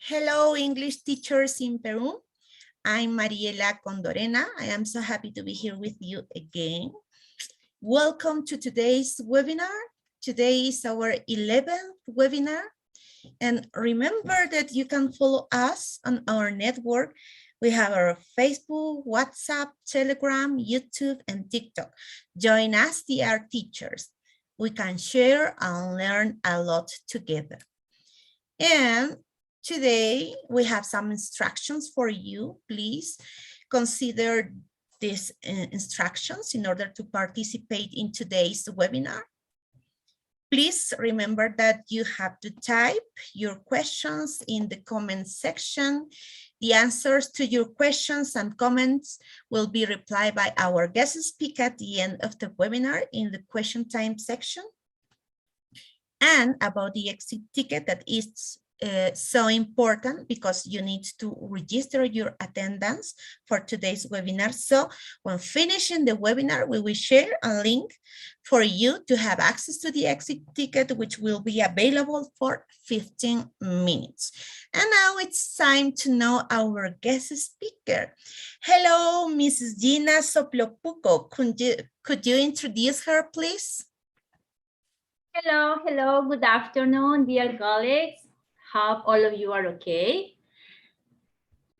Hello, English teachers in Peru. I'm Mariela Condorena. I am so happy to be here with you again. Welcome to today's webinar. Today is our 11th webinar. And remember that you can follow us on our network. We have our Facebook, WhatsApp, Telegram, YouTube, and TikTok. Join us, dear teachers. We can share and learn a lot together. And today we have some instructions for you. Please consider these instructions in order to participate in today's webinar. Please remember that you have to type your questions in the comment section. The answers to your questions and comments will be replied by our guest speaker at the end of the webinar in the question time section. And about the exit ticket, that is so important because you need to register your attendance for today's webinar. So when finishing the webinar, we will share a link for you to have access to the exit ticket, which will be available for 15 minutes. And now it's time to know our guest speaker. Hello, Mrs. Gina Soplopuco. Could you introduce her, please? Hello, good afternoon, dear colleagues. Hope all of you are okay.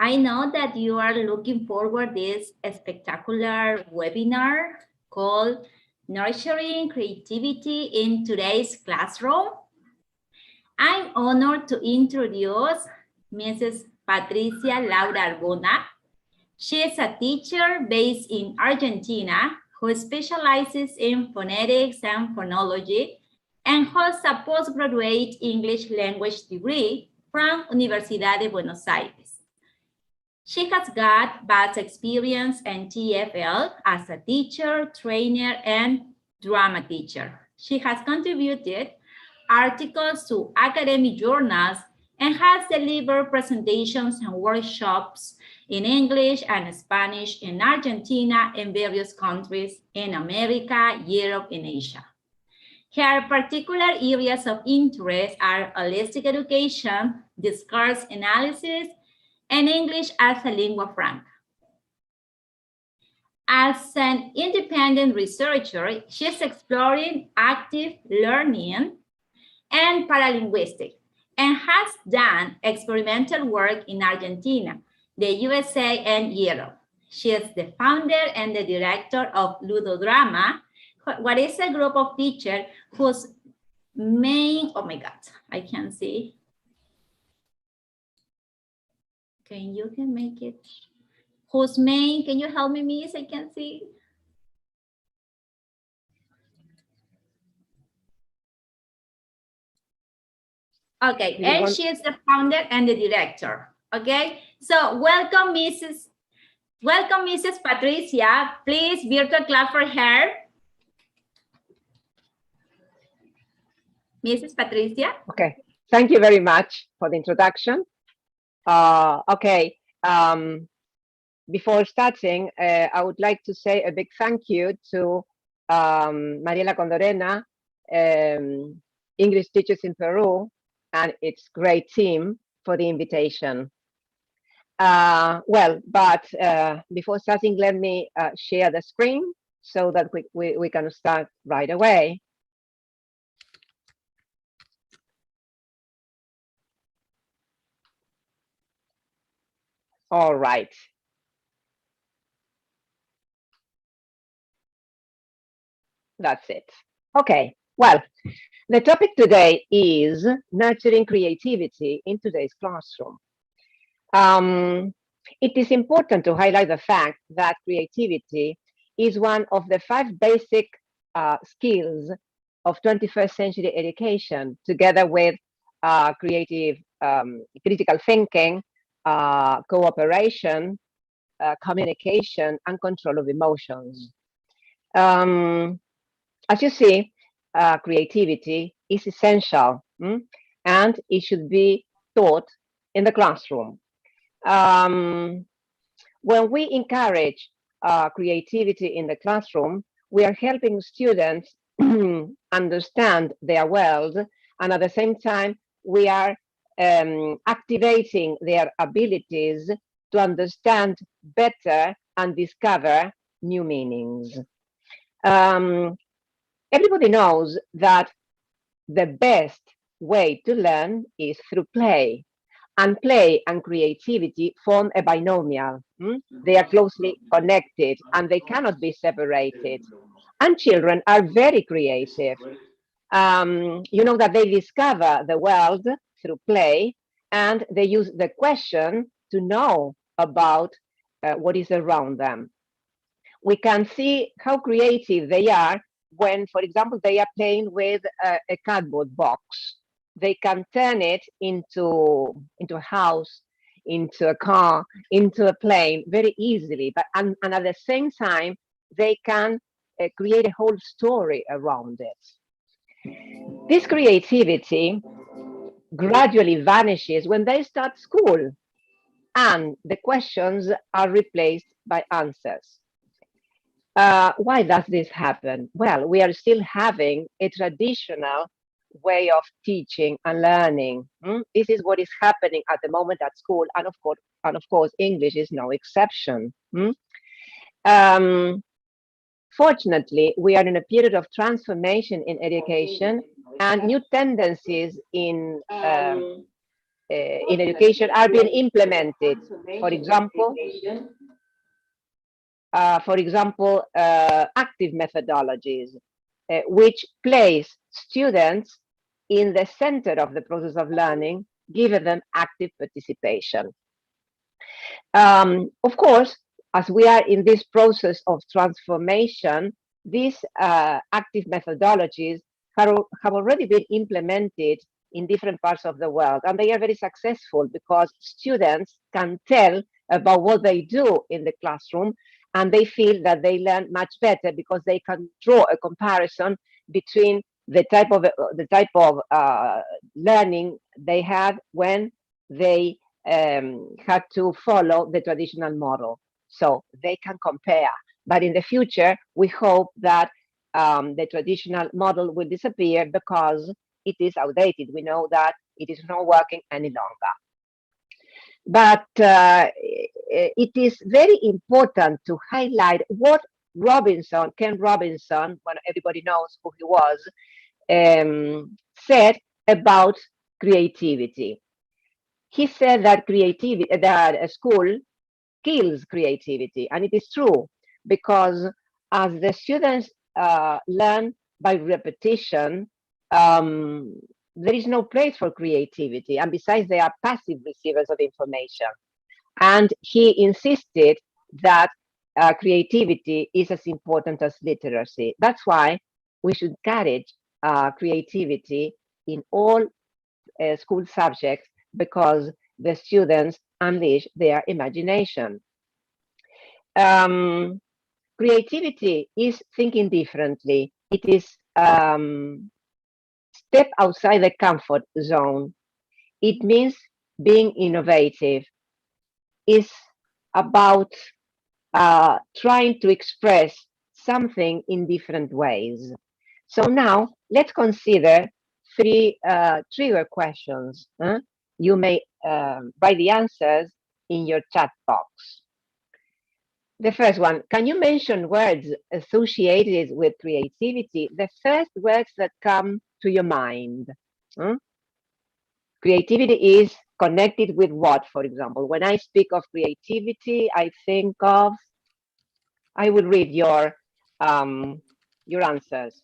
I know that you are looking forward to this spectacular webinar called Nurturing Creativity in Today's Classroom. I'm honored to introduce Mrs. Patricia Laura Arbona. She is a teacher based in Argentina who specializes in phonetics and phonology and holds a postgraduate English language degree from Universidad de Buenos Aires. She has got vast experience in TFL as a teacher, trainer, and drama teacher. She has contributed articles to academic journals and has delivered presentations and workshops in English and Spanish in Argentina and various countries in America, Europe, and Asia. Her particular areas of interest are holistic education, discourse analysis, and English as a lingua franca. As an independent researcher, she's exploring active learning and paralinguistics and has done experimental work in Argentina, the USA, and Europe. She is the founder and the director of Ludodrama, what is a group of teachers whose main, oh my God, I can't see. Can you make it? Whose main, can you help me, miss? I can't see. Okay, and she is the founder and the director. Okay, so welcome, Mrs. Patricia. Please, virtual clap for her. Mrs. Patricia. Okay, thank you very much for the introduction. Before starting, I would like to say a big thank you to Mariela Condorena, English Teachers in Peru, and its great team for the invitation. Before starting, let me share the screen so that we can start right away. All right. That's it. Okay, well, the topic today is nurturing creativity in today's classroom. It is important to highlight the fact that creativity is one of the 5 basic skills of 21st century education, together with critical thinking, cooperation, communication, and control of emotions. As you see, creativity is essential, and it should be taught in the classroom. When we encourage creativity in the classroom, we are helping students understand their world, and at the same time, we are activating their abilities to understand better and discover new meanings. Everybody knows that the best way to learn is through play. And play and creativity form a binomial. They are closely connected and they cannot be separated. And children are very creative. You know that they discover the world through play and they use the question to know about what is around them. We can see how creative they are when, for example, they are playing with a cardboard box. They can turn it into a house, into a car, into a plane very easily. But and at the same time, they can create a whole story around it. This creativity gradually vanishes when they start school, and the questions are replaced by answers. Why does this happen? Well, we are still having a traditional way of teaching and learning. This is what is happening at the moment at school, and of course, English is no exception. Fortunately, we are in a period of transformation in education, and new tendencies in education are being implemented. For example, active methodologies, which place students in the center of the process of learning, giving them active participation. Of course, as we are in this process of transformation, these active methodologies have already been implemented in different parts of the world, and they are very successful because students can tell about what they do in the classroom, and they feel that they learn much better because they can draw a comparison between the type of learning they had when they had to follow the traditional model. So they can compare. But in the future, we hope that the traditional model will disappear because it is outdated. We know that it is not working any longer. But it is very important to highlight what Ken Robinson, when everybody knows who he was, said about creativity. He said that a school kills creativity, and it is true, because as the students learn by repetition, there is no place for creativity, and besides, they are passive receivers of information. And he insisted that creativity is as important as literacy. That's why we should encourage creativity in all school subjects, because the students unleash their imagination. Creativity is thinking differently. It is step outside the comfort zone. It means being innovative. It's about trying to express something in different ways. So now let's consider three trigger questions. You may write the answers in your chat box. The first one, can you mention words associated with creativity? The first words that come to your mind. Creativity is connected with what, for example? When I speak of creativity, I think of, I will read your answers.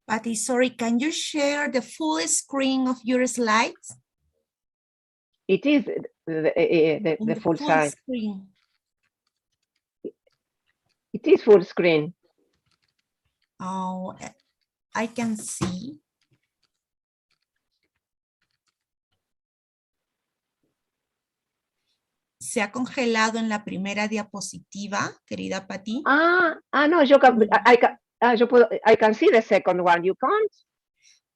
Patty, sorry, can you share the full screen of your slides? It is the full size. Screen. It is full screen. Oh, I can see. Se ha congelado en la primera diapositiva, querida Patty. No, I can see the second one. You can't?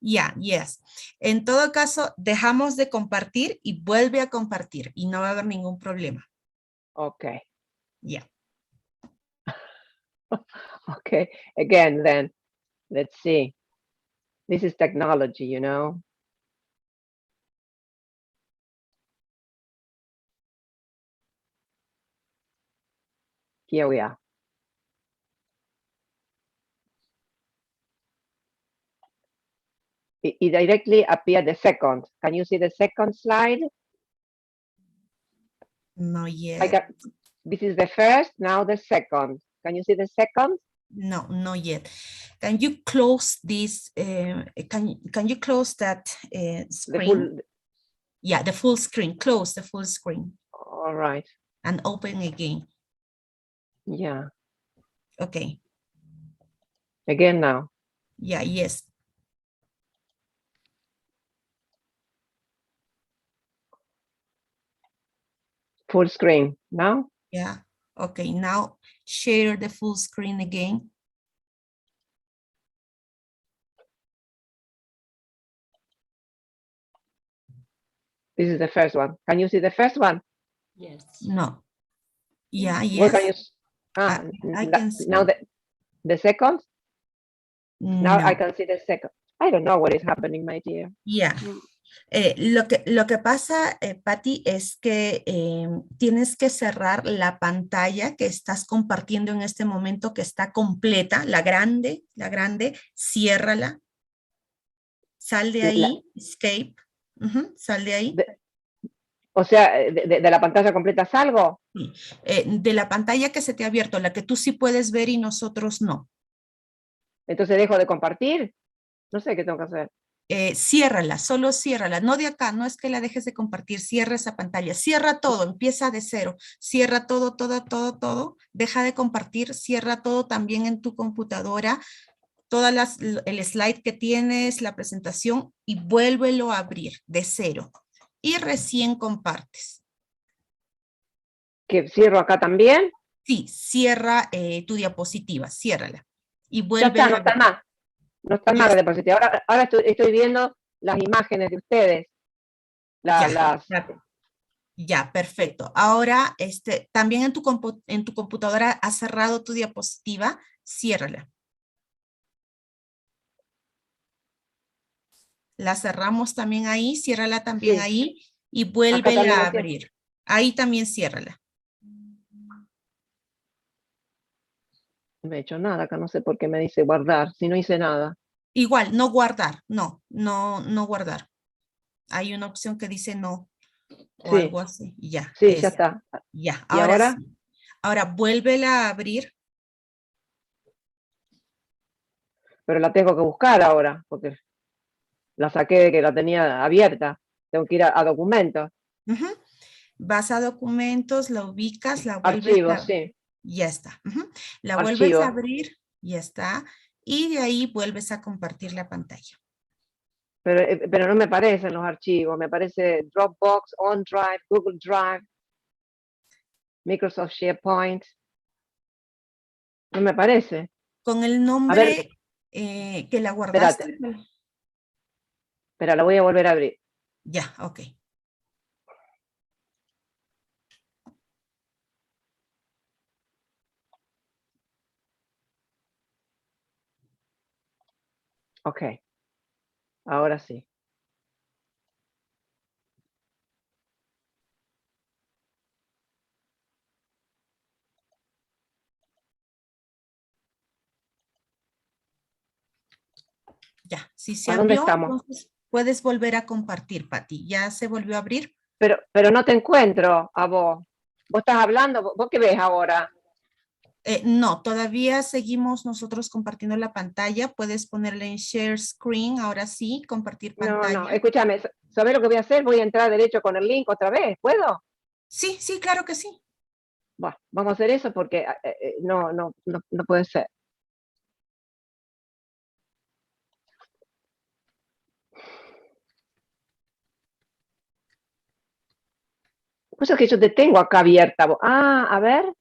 Yeah, yes. En todo caso, dejamos de compartir y vuelve a compartir y no va a haber ningún problema. Okay. Yeah. Okay. Again, then, let's see. This is technology, you know. Here we are. It directly appeared the second. Can you see the second slide? No yet. This is the first, now the second. Can you see the second? No, not yet. Can you close this? Can you close that screen? Yeah, the full screen. Close the full screen. All right. And open again. Yeah. Okay. Again now. Yeah, yes. Full screen now? Yeah. Okay, now share the full screen again. This is the first one. Can you see the first one? Yes. No. Yeah, What can yes. I can see. Now the second? Now No. I can see the second. I don't know what is happening, my dear. Yeah. Lo que pasa, Patti, es que tienes que cerrar la pantalla que estás compartiendo en este momento, que está completa, la grande, ciérrala. Sal de ahí, escape. Sal de ahí. O sea, de la pantalla completa salgo. Sí. De la pantalla que se te ha abierto, la que tú sí puedes ver y nosotros no. Entonces dejo de compartir. No sé qué tengo que hacer. Ciérrala, solo ciérrala, no de acá, no es que la dejes de compartir, cierra esa pantalla, cierra todo, empieza de cero, cierra todo, deja de compartir, cierra todo también en tu computadora, el slide que tienes, la presentación y vuélvelo a abrir de cero y recién compartes. ¿Que cierro acá también? Sí, cierra tu diapositiva, ciérrala y Ya vuelve está, no está más. No está más la diapositiva. Ahora estoy viendo las imágenes de ustedes. Ya, perfecto. Ahora, también en tu computadora has cerrado tu diapositiva, ciérrala. La cerramos también ahí, ciérrala también Sí. ahí y vuélvela a abrir. Ahí también ciérrala. No he hecho nada, acá no sé por qué me dice guardar, si no hice nada. Igual, no guardar, no guardar. Hay una opción que dice no o algo así. Ya. Sí, ya está. Ya, ¿Y ahora? sí. Ahora vuélvela a abrir. Pero la tengo que buscar ahora, porque la saqué de que la tenía abierta. Tengo que ir a documentos. Vas a documentos, la ubicas, la vuelves Archivos, sí. Ya está. La Archivo. vuelves a abrir, ya está. Y de ahí vuelves a compartir la pantalla. Pero no me aparecen los archivos. Me aparece Dropbox, OneDrive, Google Drive, Microsoft SharePoint. No me aparece. Con el nombre que la guardaste. Espera, la voy a volver a abrir. Ya, ok. Ok. Ahora sí. Ya, si se ¿A dónde abrió, estamos? entonces puedes volver a compartir, Pati. ¿Ya se volvió a abrir? Pero no te encuentro a vos. ¿Vos estás hablando? ¿Vos qué ves ahora? No, todavía seguimos nosotros compartiendo la pantalla. Puedes ponerle en share screen, ahora sí, compartir pantalla. No, escúchame, ¿sabés lo que voy a hacer? Voy a entrar derecho con el link otra vez, ¿puedo? Sí, claro que sí. Bueno, vamos a hacer eso porque no puede ser. Pues es que yo te tengo acá abierta. A ver.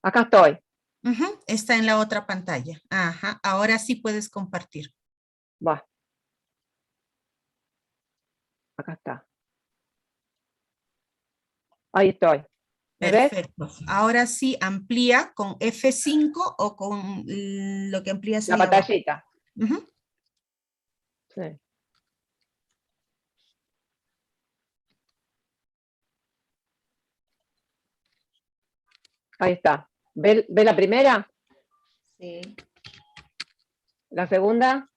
Acá estoy. Está en la otra pantalla. Ajá, ahora sí puedes compartir. Va. Acá está. Ahí estoy. Perfecto. Ahora sí, amplía con F5 o con lo que amplías La ahí abajo. pantallita. Ujú. Sí. Ahí está. ¿Ve la primera? Sí. ¿La segunda?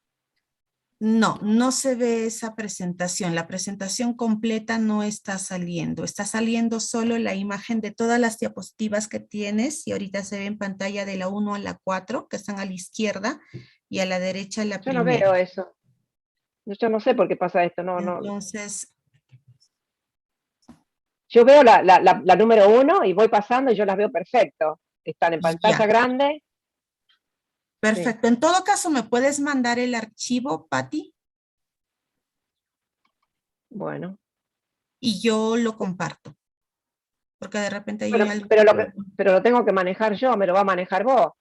No, no se ve esa presentación. La presentación completa no está saliendo. Está saliendo solo la imagen de todas las diapositivas que tienes y ahorita se ve en pantalla de la 1 a la 4 que están a la izquierda y a la derecha la Yo no primera. veo eso. Yo no sé por qué pasa esto. No. Entonces, Yo veo la número 1 y voy pasando y yo las veo perfecto. Están en pantalla ya, grande. perfecto. En todo caso, ¿me puedes mandar el archivo, Patti? Bueno. Y yo lo comparto. Porque de repente hay algo. Pero lo tengo que manejar yo, me lo va a manejar vos.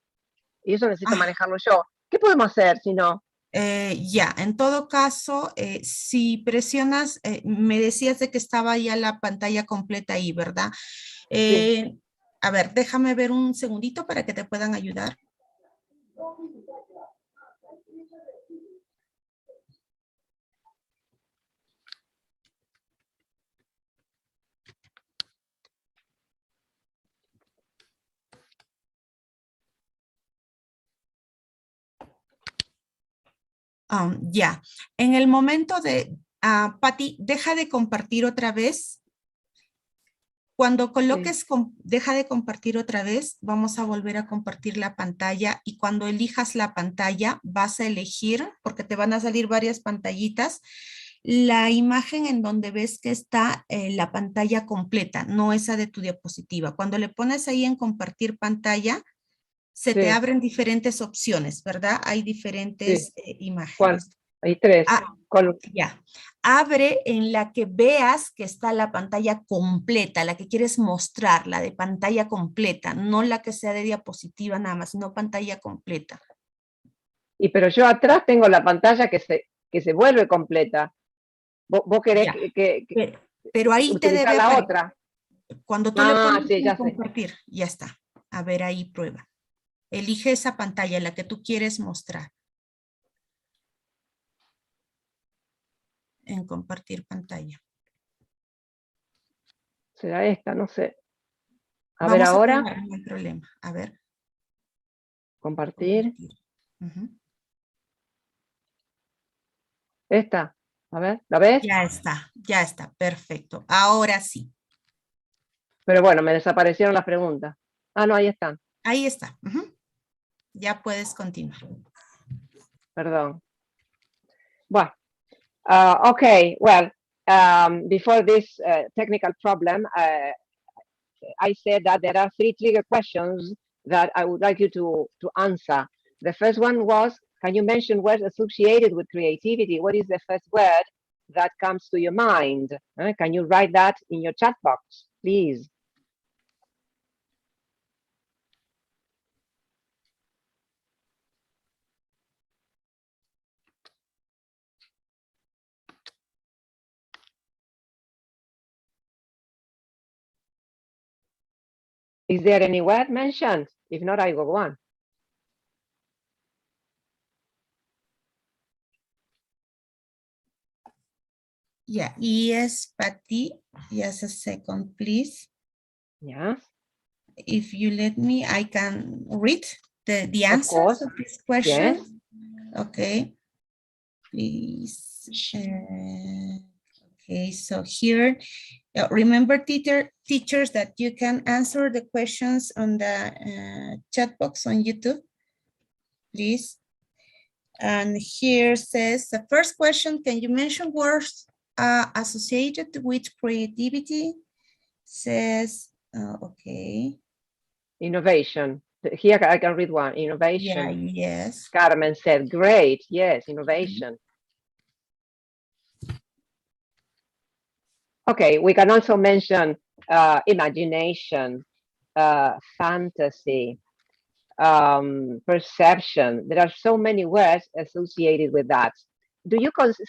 Y eso necesito manejarlo yo. ¿Qué podemos hacer si no? Ya, en todo caso, si presionas, me decías de que estaba ya la pantalla completa ahí, ¿verdad? Sí. A ver, déjame ver un segundito para que te puedan ayudar. Ya, en el momento de, Patti, deja de compartir otra vez. Cuando coloques, deja de compartir otra vez, vamos a volver a compartir la pantalla y cuando elijas la pantalla vas a elegir, porque te van a salir varias pantallitas, la imagen en donde ves que está la pantalla completa, no esa de tu diapositiva. Cuando le pones ahí en compartir pantalla, se te abren diferentes opciones, ¿verdad? Hay diferentes imágenes. ¿Cuál? Hay 3. ¿Cuál? Ya. Abre en la que veas que está la pantalla completa, la que quieres mostrar, la de pantalla completa, no la que sea de diapositiva nada más, sino pantalla completa. Pero yo atrás tengo la pantalla que se vuelve completa. ¿Vos querés pero ahí te utilizar debe la aparecer. otra? Cuando tú le pones Sí, ya sé. compartir, ya está. A ver, ahí prueba. Elige esa pantalla, la que tú quieres mostrar. En compartir pantalla. Será esta, no sé. A Vamos ver ahora. A probar, no hay problema. A ver. Compartir. Uh-huh. Esta. A ver, ¿la ves? Ya está, perfecto. Ahora sí. Pero bueno, me desaparecieron las preguntas. No, ahí están. Ahí está. Uh-huh. Ya puedes continuar. Perdón. Well, okay, well, before this technical problem, I said that there are 3 trigger questions that I would like you to answer. The first one was, can you mention words associated with creativity? What is the first word that comes to your mind? Can you write that in your chat box, please? Is there any word mentioned? If not, I go on. Yeah, yes, Patty. Just a second, please. Yes. If you let me, I can read the answers of this question. Yes. Okay. Please. Okay, so here, remember teachers that you can answer the questions on the chat box on YouTube, please. And here says, the first question, can you mention words associated with creativity? Says, okay. Innovation. Here I can read one. Innovation. Yeah, yes. Carmen said, great. Yes, innovation. Okay, we can also mention imagination, fantasy, perception. There are so many words associated with that.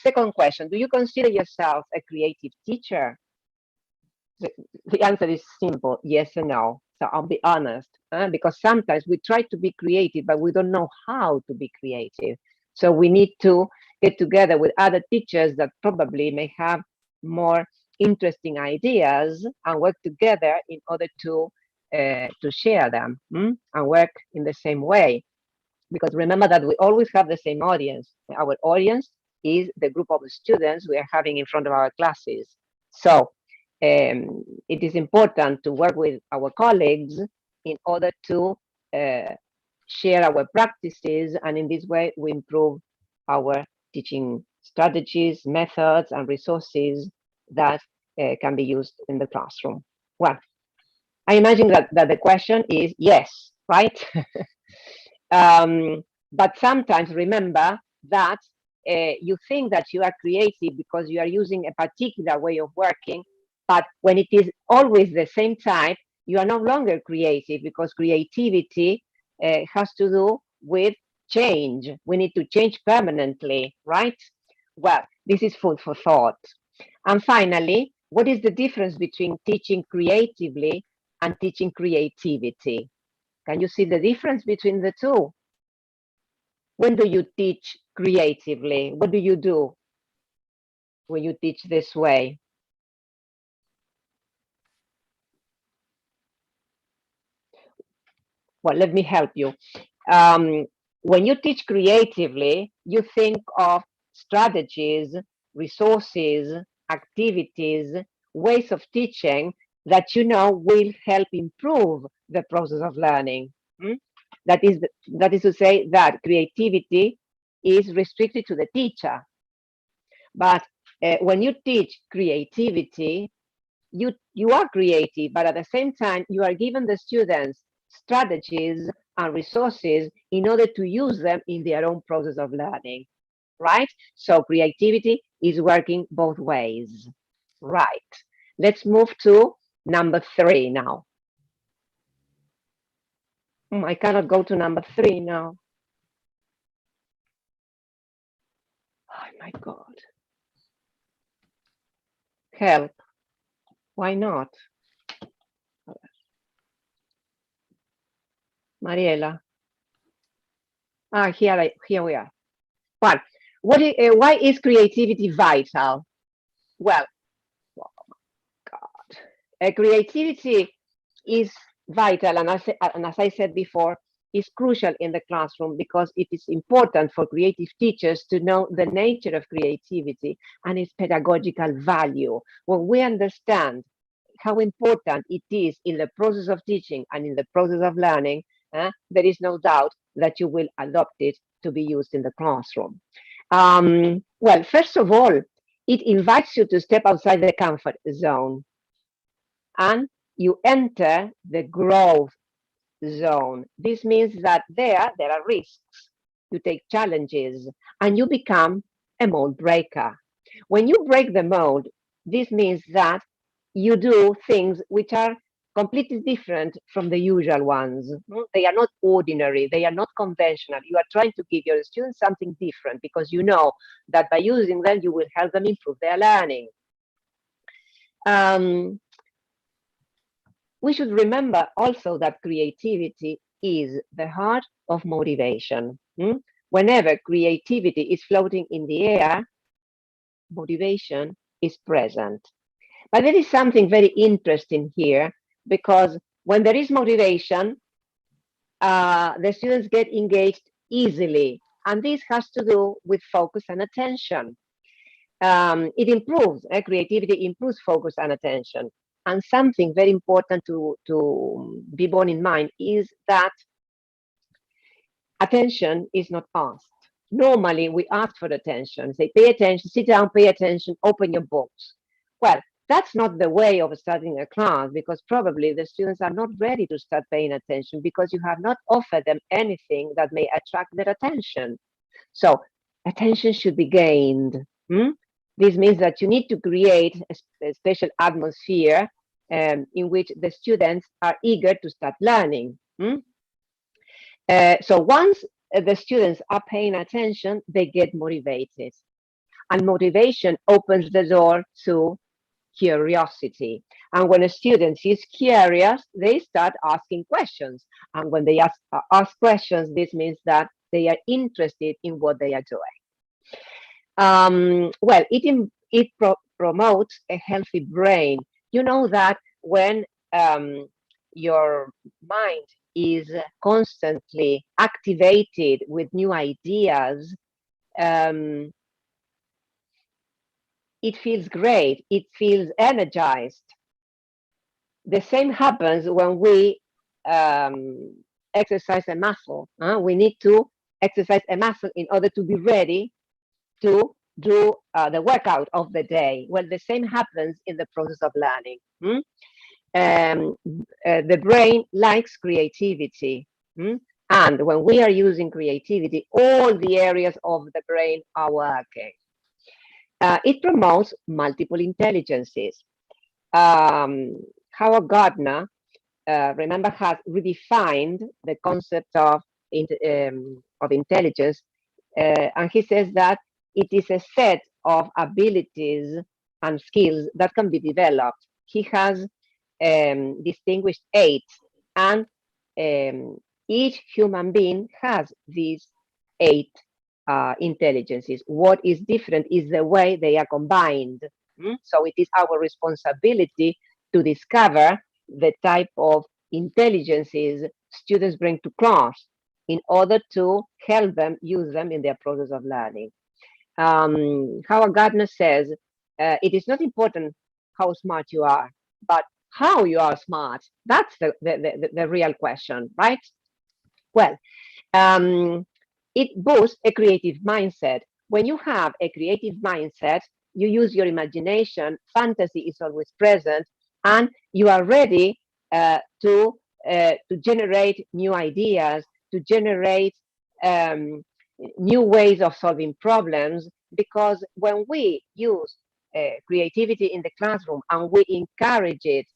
Second question, do you consider yourself a creative teacher? the answer is simple, yes and no. So I'll be honest, because sometimes we try to be creative, but we don't know how to be creative. So we need to get together with other teachers that probably may have more interesting ideas and work together in order to share them and work in the same way. Because remember that we always have the same audience. Our audience is the group of students we are having in front of our classes. So it is important to work with our colleagues in order to share our practices, and in this way we improve our teaching strategies, methods, and resources that can be used in the classroom. Well, I imagine that the question is yes, right? But sometimes remember that you think that you are creative because you are using a particular way of working, but when it is always the same type, you are no longer creative, because creativity has to do with change. We need to change permanently, right? Well, this is food for thought. And finally, what is the difference between teaching creatively and teaching creativity? Can you see the difference between the two? When do you teach creatively? What do you do when you teach this way? Well, let me help you. When you teach creatively, you think of strategies, resources, activities, ways of teaching that you know will help improve the process of learning. That is to say that creativity is restricted to the teacher. But when you teach creativity, you are creative, but at the same time, you are giving the students strategies and resources in order to use them in their own process of learning, right? So creativity is working both ways, right? Let's move to number 3 now. I cannot go to number 3 now. Oh my God. Help. Why not? Mariela. Here we are. Well, why is creativity vital? Well, oh God, creativity is vital, and as I said before, is crucial in the classroom because it is important for creative teachers to know the nature of creativity and its pedagogical value. When we understand how important it is in the process of teaching and in the process of learning, there is no doubt that you will adopt it to be used in the classroom. Well, first of all, it invites you to step outside the comfort zone and you enter the growth zone. This means that there are risks. You take challenges and you become a mold breaker. When you break the mold, this means that you do things which are completely different from the usual ones. They are not ordinary, they are not conventional. You are trying to give your students something different because you know that by using them, you will help them improve their learning. We should remember also that creativity is the heart of motivation. Whenever creativity is floating in the air, motivation is present. But there is something very interesting here, because when there is motivation, the students get engaged easily. And this has to do with focus and attention. It improves, creativity improves focus and attention. And something very important to be borne in mind is that attention is not asked. Normally, we ask for attention. Say, pay attention, sit down, pay attention, open your books. Well, that's not the way of starting a class, because probably the students are not ready to start paying attention because you have not offered them anything that may attract their attention. So attention should be gained. This means that you need to create a special atmosphere in which the students are eager to start learning. So once the students are paying attention, they get motivated. And motivation opens the door to curiosity. And when a student is curious, they start asking questions. And when they ask questions, this means that they are interested in what they are doing. Well, it promotes a healthy brain. You know that when your mind is constantly activated with new ideas, it feels great. It feels energized. The same happens when we exercise a muscle. We need to exercise a muscle in order to be ready to do the workout of the day. Well, the same happens in the process of learning. The brain likes creativity. And when we are using creativity, all the areas of the brain are working. It promotes multiple intelligences. Howard Gardner, remember, has redefined the concept of intelligence, and he says that it is a set of abilities and skills that can be developed. He has distinguished 8, and each human being has these 8 intelligences. What is different is the way they are combined. So it is our responsibility to discover the type of intelligences students bring to class in order to help them use them in their process of learning. Howard Gardner says, it is not important how smart you are, but how you are smart. That's the real question, right? Well, it boosts a creative mindset. When you have a creative mindset, you use your imagination, fantasy is always present, and you are ready to generate new ideas, to generate new ways of solving problems, because when we use creativity in the classroom and we encourage it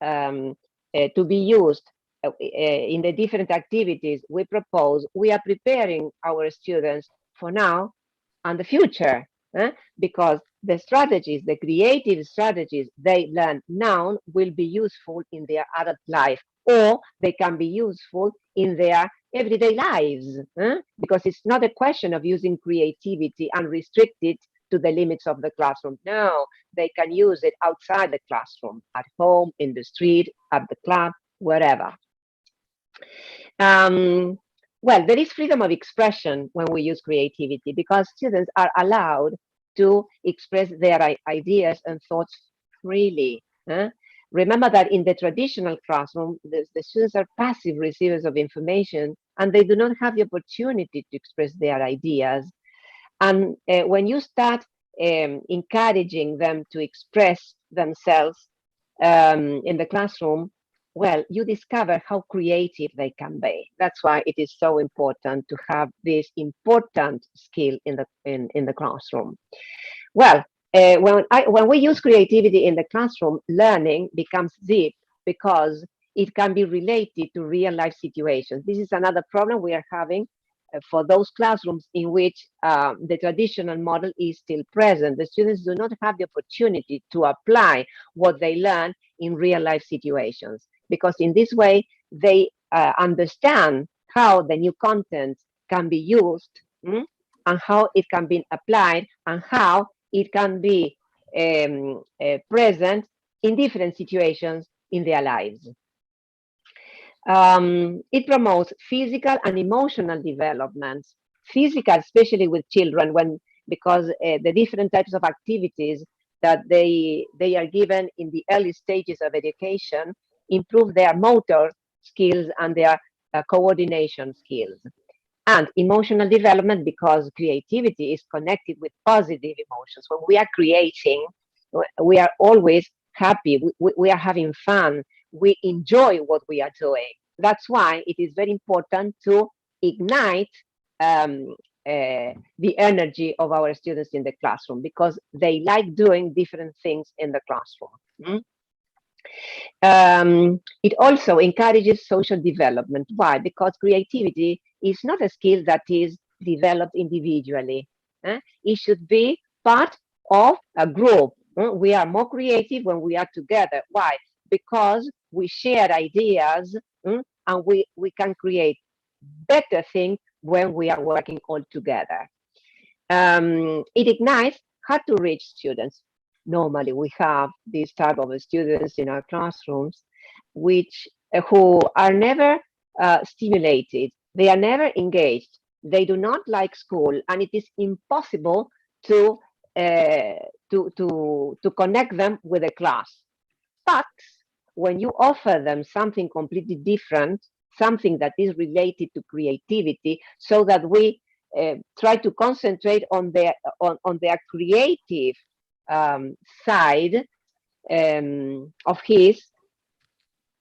to be used in the different activities we propose, we are preparing our students for now and the future, because the strategies, the creative strategies they learn now will be useful in their adult life, or they can be useful in their everyday lives, because it's not a question of using creativity and restrict it to the limits of the classroom. No, they can use it outside the classroom, at home, in the street, at the club, wherever. Well, there is freedom of expression when we use creativity, because students are allowed to express their ideas and thoughts freely. Remember that in the traditional classroom, the students are passive receivers of information, and they do not have the opportunity to express their ideas. And when you start encouraging them to express themselves in the classroom, well, you discover how creative they can be. That's why it is so important to have this important skill in the classroom. Well, when we use creativity in the classroom, learning becomes deep because it can be related to real life situations. This is another problem we are having for those classrooms in which the traditional model is still present. The students do not have the opportunity to apply what they learn in real life situations, because in this way they understand how the new content can be used and how it can be applied and how it can be present in different situations in their lives. It promotes physical and emotional development. Physical, especially with children, because the different types of activities that they are given in the early stages of education improve their motor skills and their coordination skills. And emotional development, because creativity is connected with positive emotions. When we are creating, we are always happy, we are having fun, we enjoy what we are doing. That's why it is very important to ignite the energy of our students in the classroom, because they like doing different things in the classroom. It also encourages social development. Why? Because creativity is not a skill that is developed individually. It should be part of a group, We are more creative when we are together. Why? Because we share ideas, and we can create better things when we are working all together. It ignites how to reach students. Normally, we have these type of students in our classrooms, which who are never stimulated. They are never engaged. They do not like school, and it is impossible to connect them with a class. But when you offer them something completely different, something that is related to creativity, so that we try to concentrate on their creative side of his,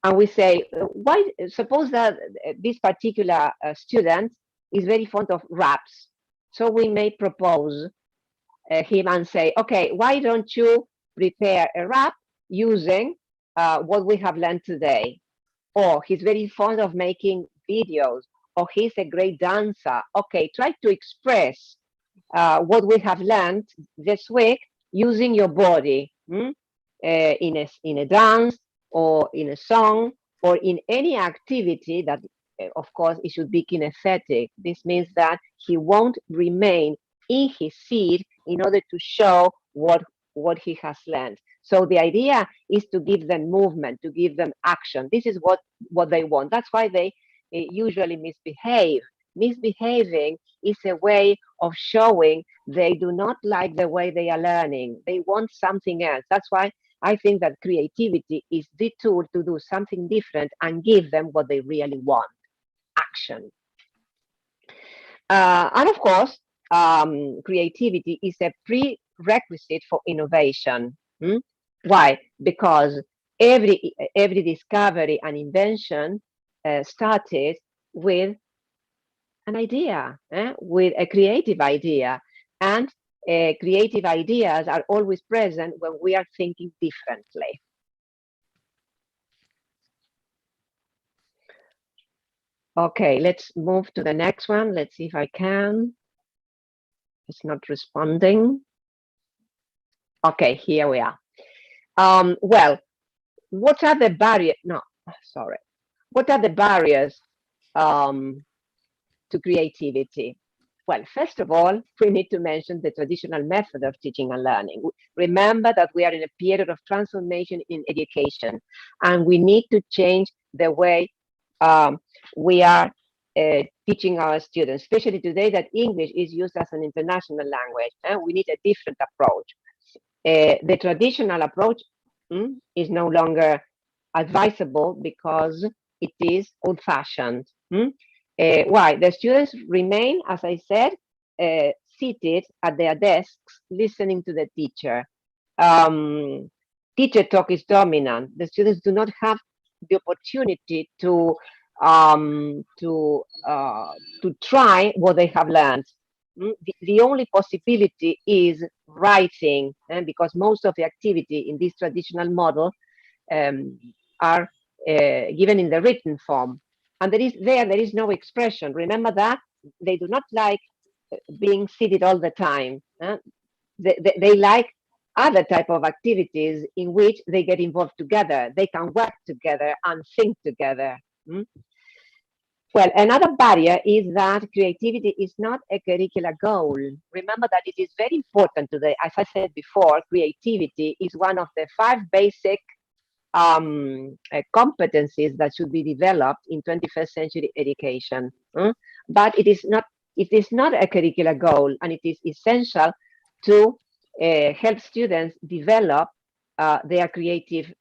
and we say, why? Suppose that this particular student is very fond of raps, so we may propose him and say, okay, why don't you prepare a rap using what we have learned today? Or he's very fond of making videos, or he's a great dancer. Okay, try to express what we have learned this week using your body, in a dance, or in a song, or in any activity that, of course, it should be kinesthetic. This means that he won't remain in his seat in order to show what he has learned. So the idea is to give them movement, to give them action. This is what they want. That's why they usually misbehave. Misbehaving is a way of showing they do not like the way they are learning. They want something else. That's why I think that creativity is the tool to do something different and give them what they really want, action. And of course, creativity is a prerequisite for innovation. Why? Because every discovery and invention started with an idea, with a creative idea. And creative ideas are always present when we are thinking differently. Okay, let's move to the next one. Let's see if I can. It's not responding. Okay, here we are. Well, what are the barriers? No, sorry. What are the barriers to creativity? Well, first of all, we need to mention the traditional method of teaching and learning. Remember that we are in a period of transformation in education, and we need to change the way we are teaching our students, especially today that English is used as an international language, and we need a different approach. The traditional approach is no longer advisable because it is old-fashioned. Why? The students remain, as I said, seated at their desks, listening to the teacher. Teacher talk is dominant. The students do not have the opportunity to try what they have learned. The only possibility is writing, because most of the activity in this traditional model are given in the written form. And there is no expression. Remember that they do not like being seated all the time. They like other type of activities in which they get involved together. They can work together and think together. Well, another barrier is that creativity is not a curricular goal. Remember that it is very important today. As I said before, creativity is one of the 5 basic competencies that should be developed in 21st century education. But it is not a curricular goal, and it is essential to help students develop their creative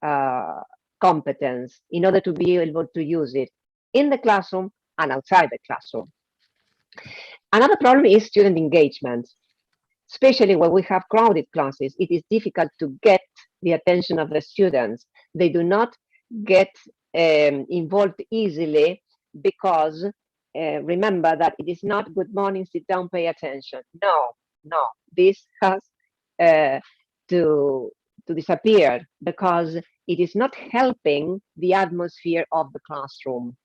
competence in order to be able to use it in the classroom and outside the classroom. Another problem is student engagement. Especially when we have crowded classes, it is difficult to get the attention of the students. They do not get involved easily because remember that it is not good morning, sit down, pay attention. No, this has to disappear because it is not helping the atmosphere of the classroom.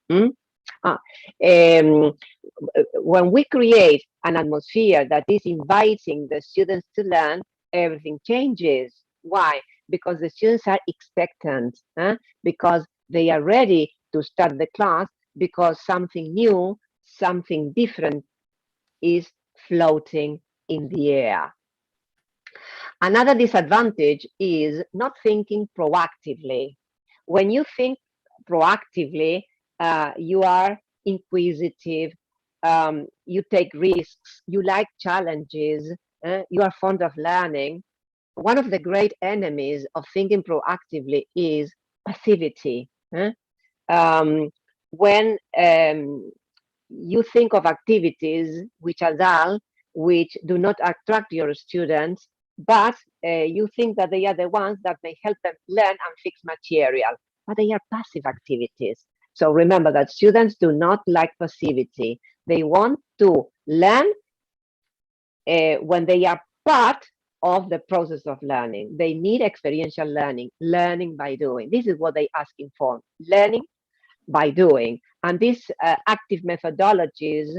When we create an atmosphere that is inviting the students to learn, everything changes. Why? Because the students are expectant, because they are ready to start the class, because something new, something different is floating in the air. Another disadvantage is not thinking proactively. When you think proactively, you are inquisitive, you take risks, you like challenges, you are fond of learning. One of the great enemies of thinking proactively is passivity. When you think of activities which are dull, which do not attract your students, but you think that they are the ones that may help them learn and fix material, but they are passive activities. So remember that students do not like passivity. They want to learn when they are part of the process of learning. They need experiential learning, learning by doing. This is what they're asking for, learning by doing. And these active methodologies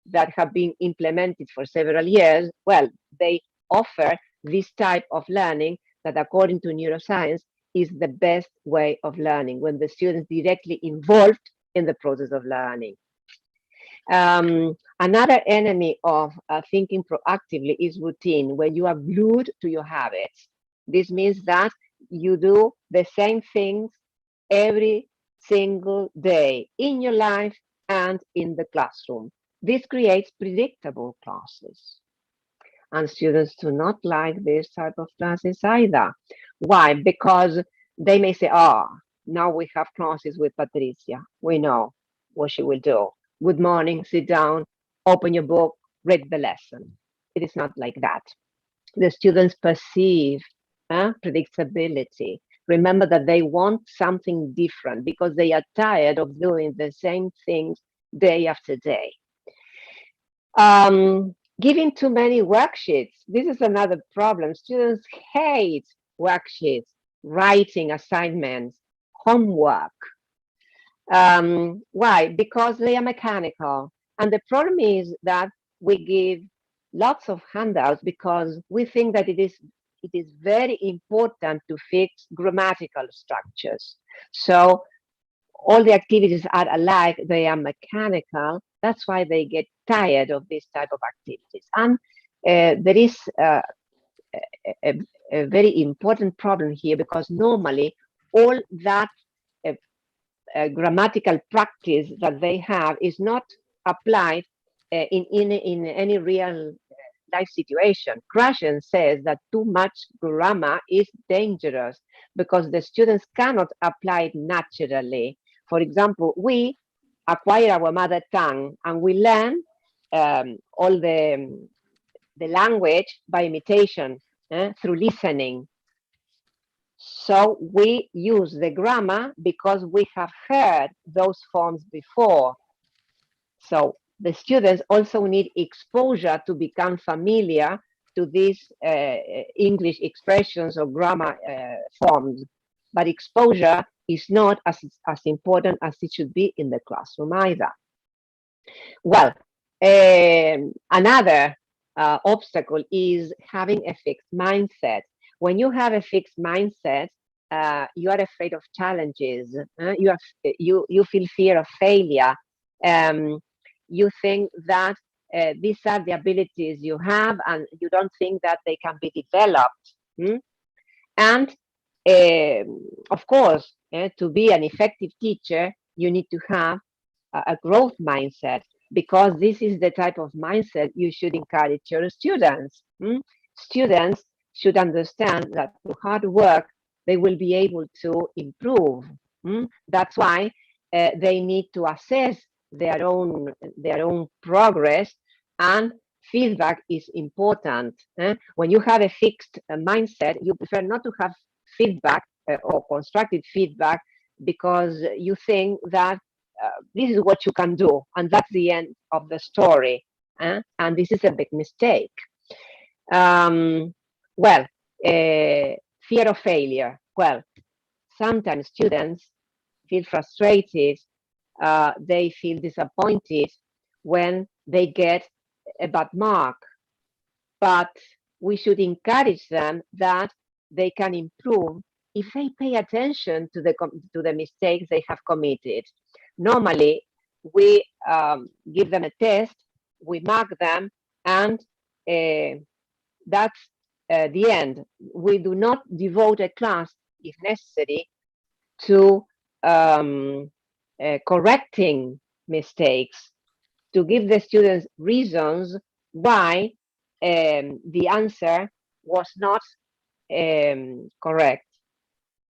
that have been implemented for several years, well, they offer this type of learning that, according to neuroscience, is the best way of learning, when the students directly involved in the process of learning. Another enemy of thinking proactively is routine, when you are glued to your habits. This means that you do the same things every single day in your life and in the classroom. This creates predictable classes. And students do not like this type of classes either. Why? Because they may say, now we have classes with Patricia. We know what she will do. Good morning, sit down, open your book, read the lesson. It is not like that. The students perceive predictability. Remember that they want something different because they are tired of doing the same things day after day. Giving too many worksheets. This is another problem. Students hate worksheets, writing assignments, homework. Why? Because they are mechanical. And the problem is that we give lots of handouts because we think that it is very important to fix grammatical structures. So all the activities are alike, they are mechanical. That's why they get tired of this type of activities. And there is a very important problem here, because normally all that grammatical practice that they have is not applied in any real life situation. Krashen says that too much grammar is dangerous because the students cannot apply it naturally. For example, we acquire our mother tongue and we learn all the language by imitation, through listening. So we use the grammar because we have heard those forms before. So the students also need exposure to become familiar to these English expressions or grammar forms. But exposure is not as important as it should be in the classroom either. Well, another obstacle is having a fixed mindset. When you have a fixed mindset, you are afraid of challenges. You feel fear of failure. You think that these are the abilities you have, and you don't think that they can be developed. And of course, to be an effective teacher, you need to have a growth mindset, because this is the type of mindset you should encourage your students. Students should understand that through hard work, they will be able to improve. That's why they need to assess their own progress, and feedback is important. When you have a fixed mindset, you prefer not to have feedback or constructive feedback, because you think that this is what you can do, and that's the end of the story. And this is a big mistake. Well, fear of failure. Well, sometimes students feel frustrated, they feel disappointed when they get a bad mark. But we should encourage them that they can improve if they pay attention to the mistakes they have committed. Normally, we give them a test, we mark them, and that's the end. We do not devote a class, if necessary, to correcting mistakes, to give the students reasons why the answer was not correct.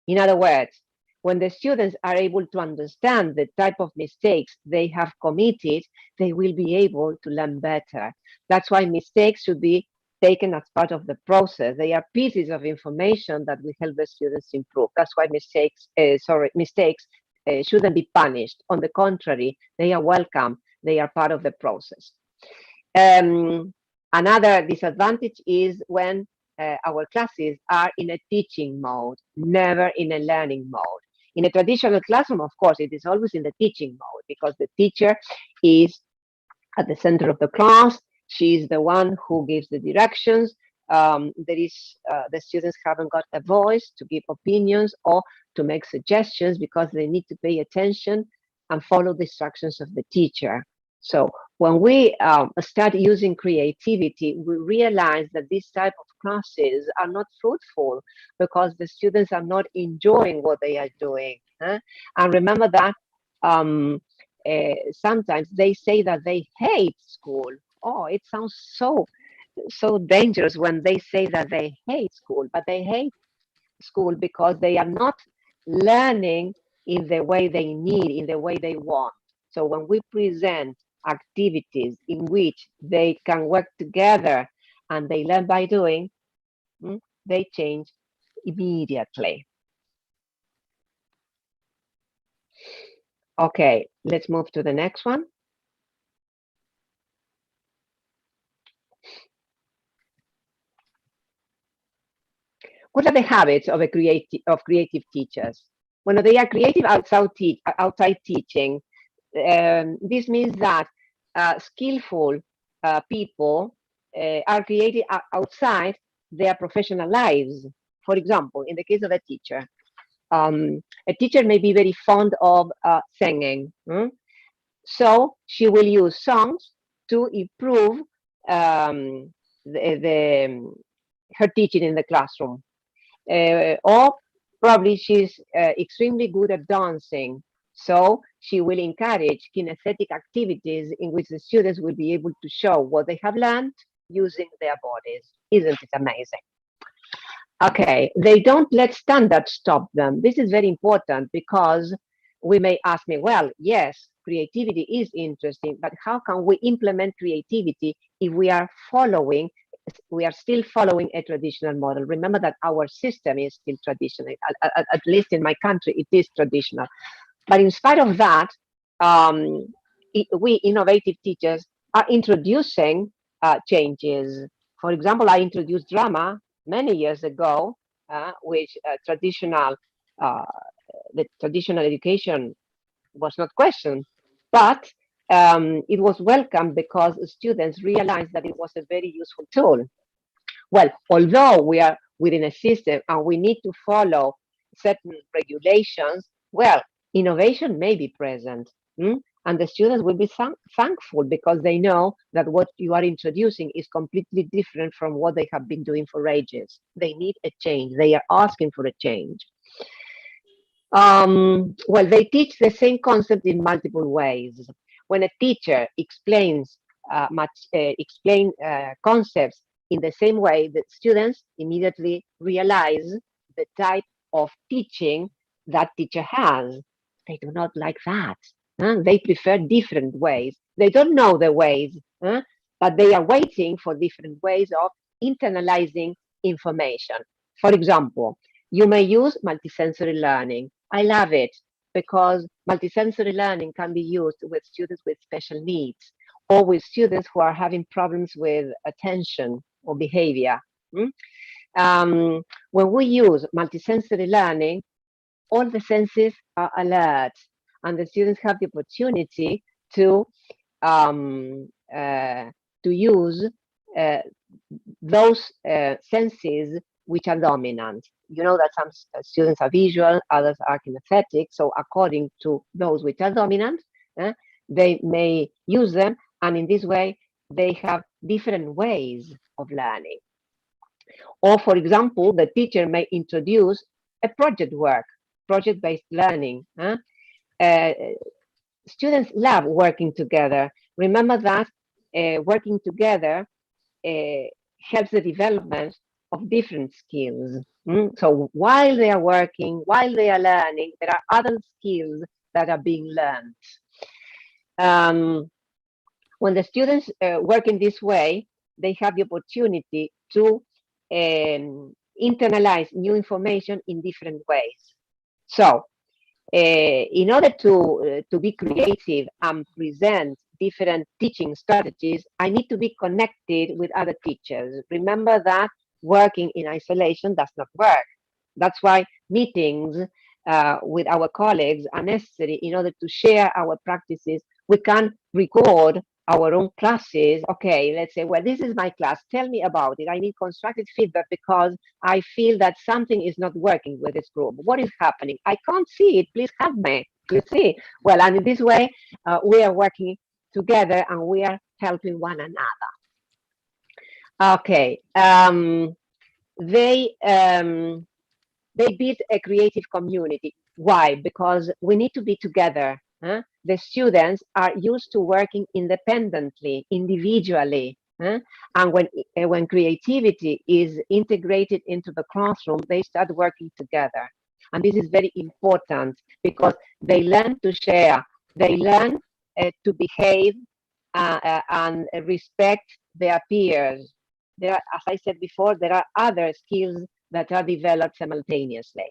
In other words, when the students are able to understand the type of mistakes they have committed, they will be able to learn better. That's why mistakes should be taken as part of the process. They are pieces of information that will help the students improve. That's why mistakes shouldn't be punished. On the contrary, they are welcome. They are part of the process. Another disadvantage is when our classes are in a teaching mode, never in a learning mode. In a traditional classroom, of course, it is always in the teaching mode because the teacher is at the center of the class. She is the one who gives the directions. The students haven't got a voice to give opinions or to make suggestions because they need to pay attention and follow the instructions of the teacher. So when we start using creativity, we realize that this type of classes are not fruitful because the students are not enjoying what they are doing. And remember that sometimes they say that they hate school. Oh, it sounds so dangerous when they say that they hate school, but they hate school because they are not learning in the way they need, in the way they want. So when we present activities in which they can work together and they learn by doing, they change immediately. Okay, let's move to the next one. What are the habits of creative teachers? When they are creative outside teaching, this means that skillful people are creative outside their professional lives. For example, in the case of a teacher may be very fond of singing. So she will use songs to improve her teaching in the classroom. Or probably she's extremely good at dancing. So she will encourage kinesthetic activities in which the students will be able to show what they have learned using their bodies. Isn't it amazing? Okay, they don't let standards stop them. This is very important because we may ask me, well, yes, creativity is interesting, but how can we implement creativity if we are still following a traditional model? Remember that our system is still traditional, at least in my country, it is traditional. But in spite of that, we innovative teachers are introducing changes. For example, I introduced drama many years ago, which the traditional education was not questioned, but it was welcome because students realized that it was a very useful tool. Well, although we are within a system and we need to follow certain regulations, well, innovation may be present. And the students will be thankful because they know that what you are introducing is completely different from what they have been doing for ages. They need a change. They are asking for a change. Well, they teach the same concept in multiple ways. When a teacher explains concepts in the same way, the students immediately realize the type of teaching that teacher has. They do not like that. They prefer different ways. They don't know the ways, but they are waiting for different ways of internalizing information. For example, you may use multisensory learning. I love it because multisensory learning can be used with students with special needs or with students who are having problems with attention or behavior. When we use multisensory learning, all the senses are alert and the students have the opportunity to use those senses which are dominant. You know that some students are visual, others are kinesthetic. So according to those which are dominant, they may use them. And in this way, they have different ways of learning. Or for example, the teacher may introduce a project work, project-based learning. Students love working together. Remember that working together helps the development of different skills. So while they are working, while they are learning, there are other skills that are being learned. When the students work in this way, they have the opportunity to internalize new information in different ways. So in order to be creative and present different teaching strategies, I need to be connected with other teachers. Remember that working in isolation does not work. That's why meetings with our colleagues are necessary in order to share our practices. We can record our own classes. Okay, let's say, well, this is my class. Tell me about it. I need constructive feedback because I feel that something is not working with this group. What is happening? I can't see it. Please help me. You see? Well, and in this way, we are working together and we are helping one another. Okay. They build a creative community. Why? Because we need to be together. The students are used to working independently, individually. And when creativity is integrated into the classroom, they start working together. And this is very important because they learn to share, they learn to behave and respect their peers. There are, as I said before, there are other skills that are developed simultaneously.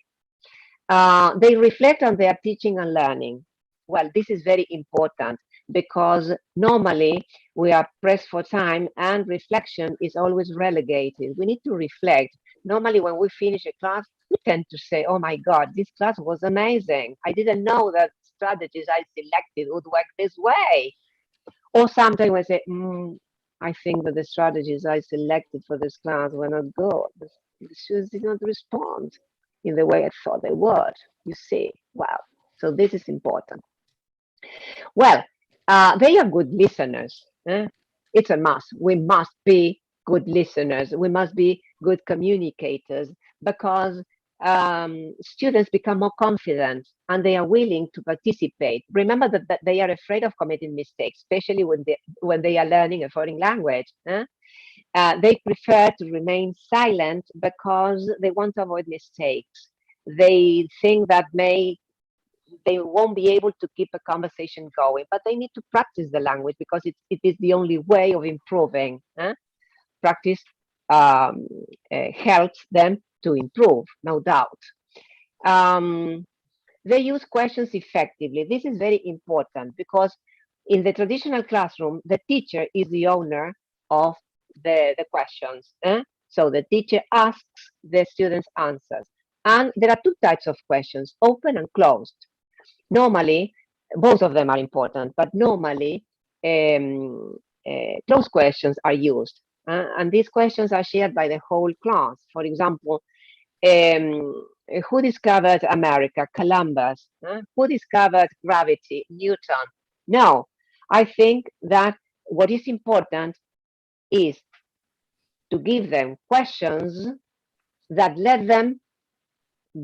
They reflect on their teaching and learning. Well, this is very important because normally we are pressed for time and reflection is always relegated. We need to reflect. Normally when we finish a class, we tend to say, oh my God, this class was amazing. I didn't know that strategies I selected would work this way. Or sometimes we say, I think that the strategies I selected for this class were not good. The students did not respond in the way I thought they would. You see, wow. So this is important. Well, they are good listeners. It's a must. We must be good listeners. We must be good communicators because students become more confident and they are willing to participate. Remember that they are afraid of committing mistakes, especially when they are learning a foreign language. They prefer to remain silent because they want to avoid mistakes. They think that they won't be able to keep a conversation going, but they need to practice the language because it is the only way of improving. Practice helps them to improve, no doubt. They use questions effectively. This is very important because in the traditional classroom, the teacher is the owner of the questions. So the teacher asks the students answers. And there are two types of questions, open and closed. Normally, both of them are important, but normally closed questions are used. And these questions are shared by the whole class. For example, who discovered America? Columbus. Who discovered gravity? Newton. No, I think that what is important is to give them questions that let them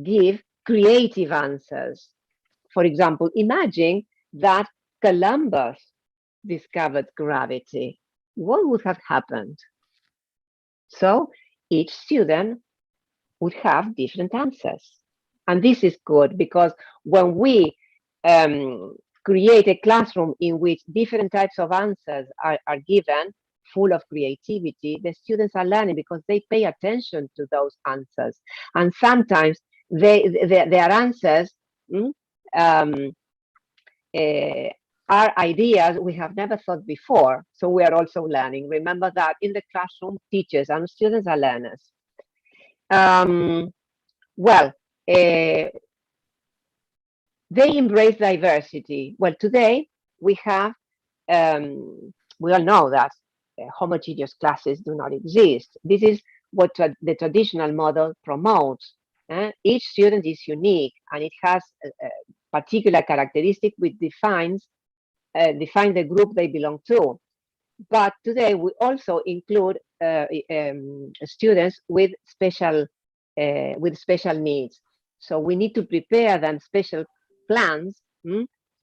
give creative answers. For example, imagine that Columbus discovered gravity. What would have happened? So each student would have different answers. And this is good because when we create a classroom in which different types of answers are given, full of creativity, the students are learning because they pay attention to those answers. And sometimes their answers are ideas we have never thought before. So we are also learning. Remember that in the classroom, teachers and students are learners. Well, they embrace diversity. Well, today we have, we all know that homogeneous classes do not exist. This is what the traditional model promotes. Each student is unique and it has a particular characteristic which define the group they belong to. But today we also include students with special needs. So we need to prepare them special plans,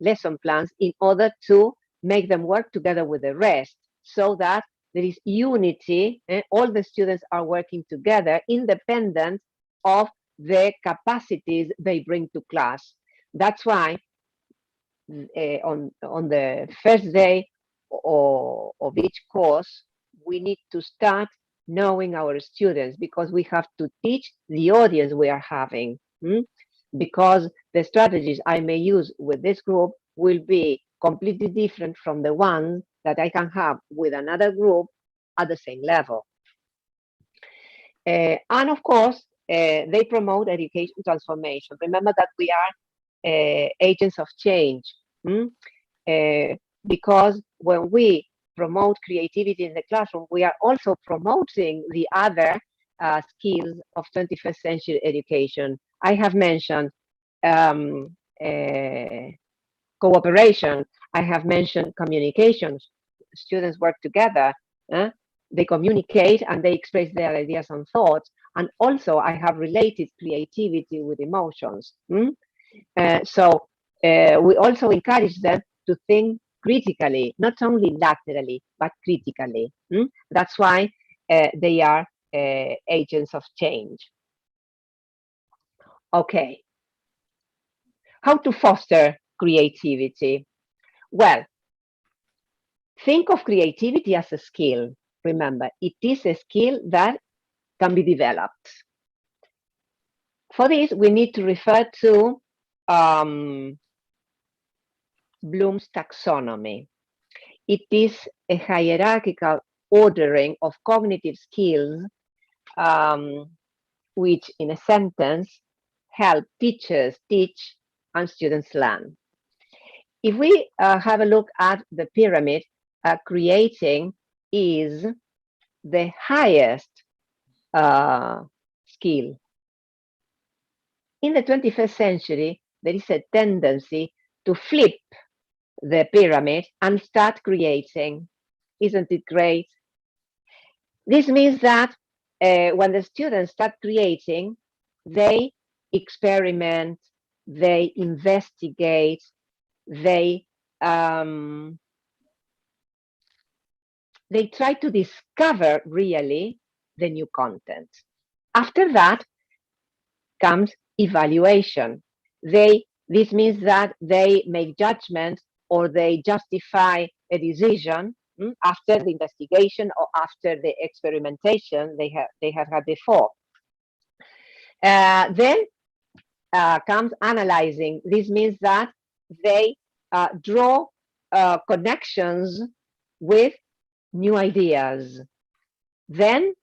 lesson plans, in order to make them work together with the rest, so that there is unity. All the students are working together, independent of the capacities they bring to class. That's why on the first day of each course, we need to start knowing our students, because we have to teach the audience we are having. Because the strategies I may use with this group will be completely different from the ones that I can have with another group at the same level. And of course, they promote education transformation. Remember that we are agents of change, because when we promote creativity in the classroom, we are also promoting the other skills of 21st century education. I have mentioned cooperation. I have mentioned communications. Students work together. They communicate and they express their ideas and thoughts. And also, I have related creativity with emotions. So we also encourage them to think critically, not only laterally, but critically. That's why they are agents of change. Okay. How to foster creativity? Well, think of creativity as a skill. Remember, it is a skill that can be developed. For this, we need to refer to Bloom's taxonomy. It is a hierarchical ordering of cognitive skills, which in a sentence help teachers teach and students learn. If we have a look at the pyramid, creating is the highest skill. In the 21st century, there is a tendency to flip the pyramid and start creating. Isn't it great? This means that when the students start creating, they experiment, they investigate, they try to discover really the new content. After that comes evaluation. This means that they make judgments or they justify a decision after the investigation or after the experimentation they have had before. Then comes analyzing. This means that they draw connections with new ideas. Then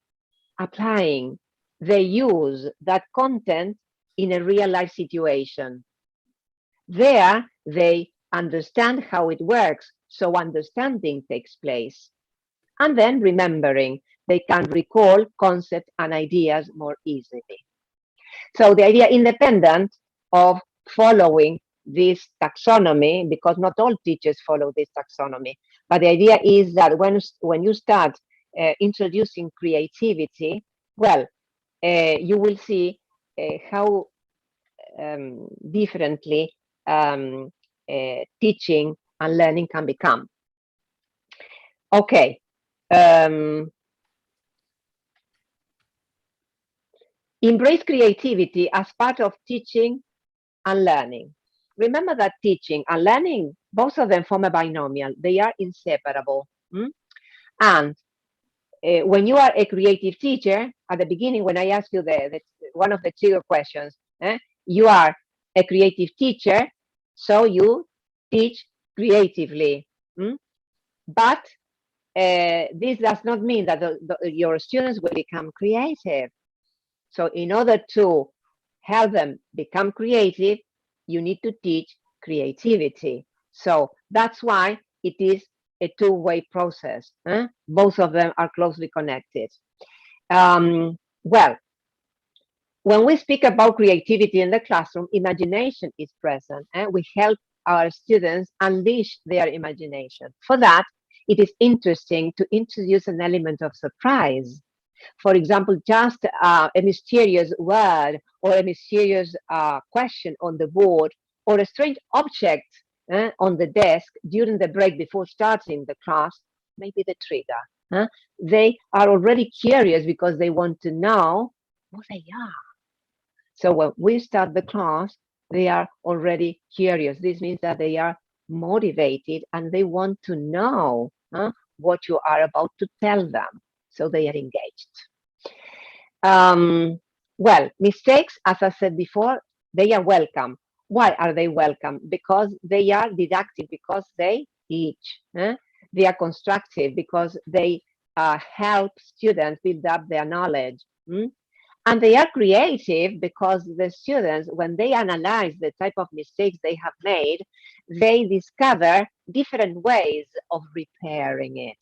applying. They use that content in a real life situation. There, they understand how it works, so understanding takes place. And then remembering, they can recall concepts and ideas more easily. So the idea, independent of following this taxonomy, because not all teachers follow this taxonomy, but the idea is that when you start introducing creativity, well, you will see how differently teaching and learning can become. Okay. Embrace creativity as part of teaching and learning. Remember that teaching and learning, both of them form a binomial. They are inseparable. And when you are a creative teacher, at the beginning, when I asked you one of the trigger questions, you are a creative teacher, so you teach creatively. But this does not mean that your students will become creative. So in order to help them become creative, you need to teach creativity. So that's why it is a two-way process. Both of them are closely connected. Well, when we speak about creativity in the classroom, imagination is present, and we help our students unleash their imagination. For that, it is interesting to introduce an element of surprise. For example, just a mysterious word or a mysterious question on the board or a strange object on the desk during the break before starting the class may be the trigger. They are already curious because they want to know what they are. So when we start the class, they are already curious. This means that they are motivated and they want to know what you are about to tell them. So they are engaged. Well, mistakes, as I said before, they are welcome. Why are they welcome? Because they are didactic, because they teach. They are constructive because they help students build up their knowledge. And they are creative because the students, when they analyze the type of mistakes they have made, they discover different ways of repairing it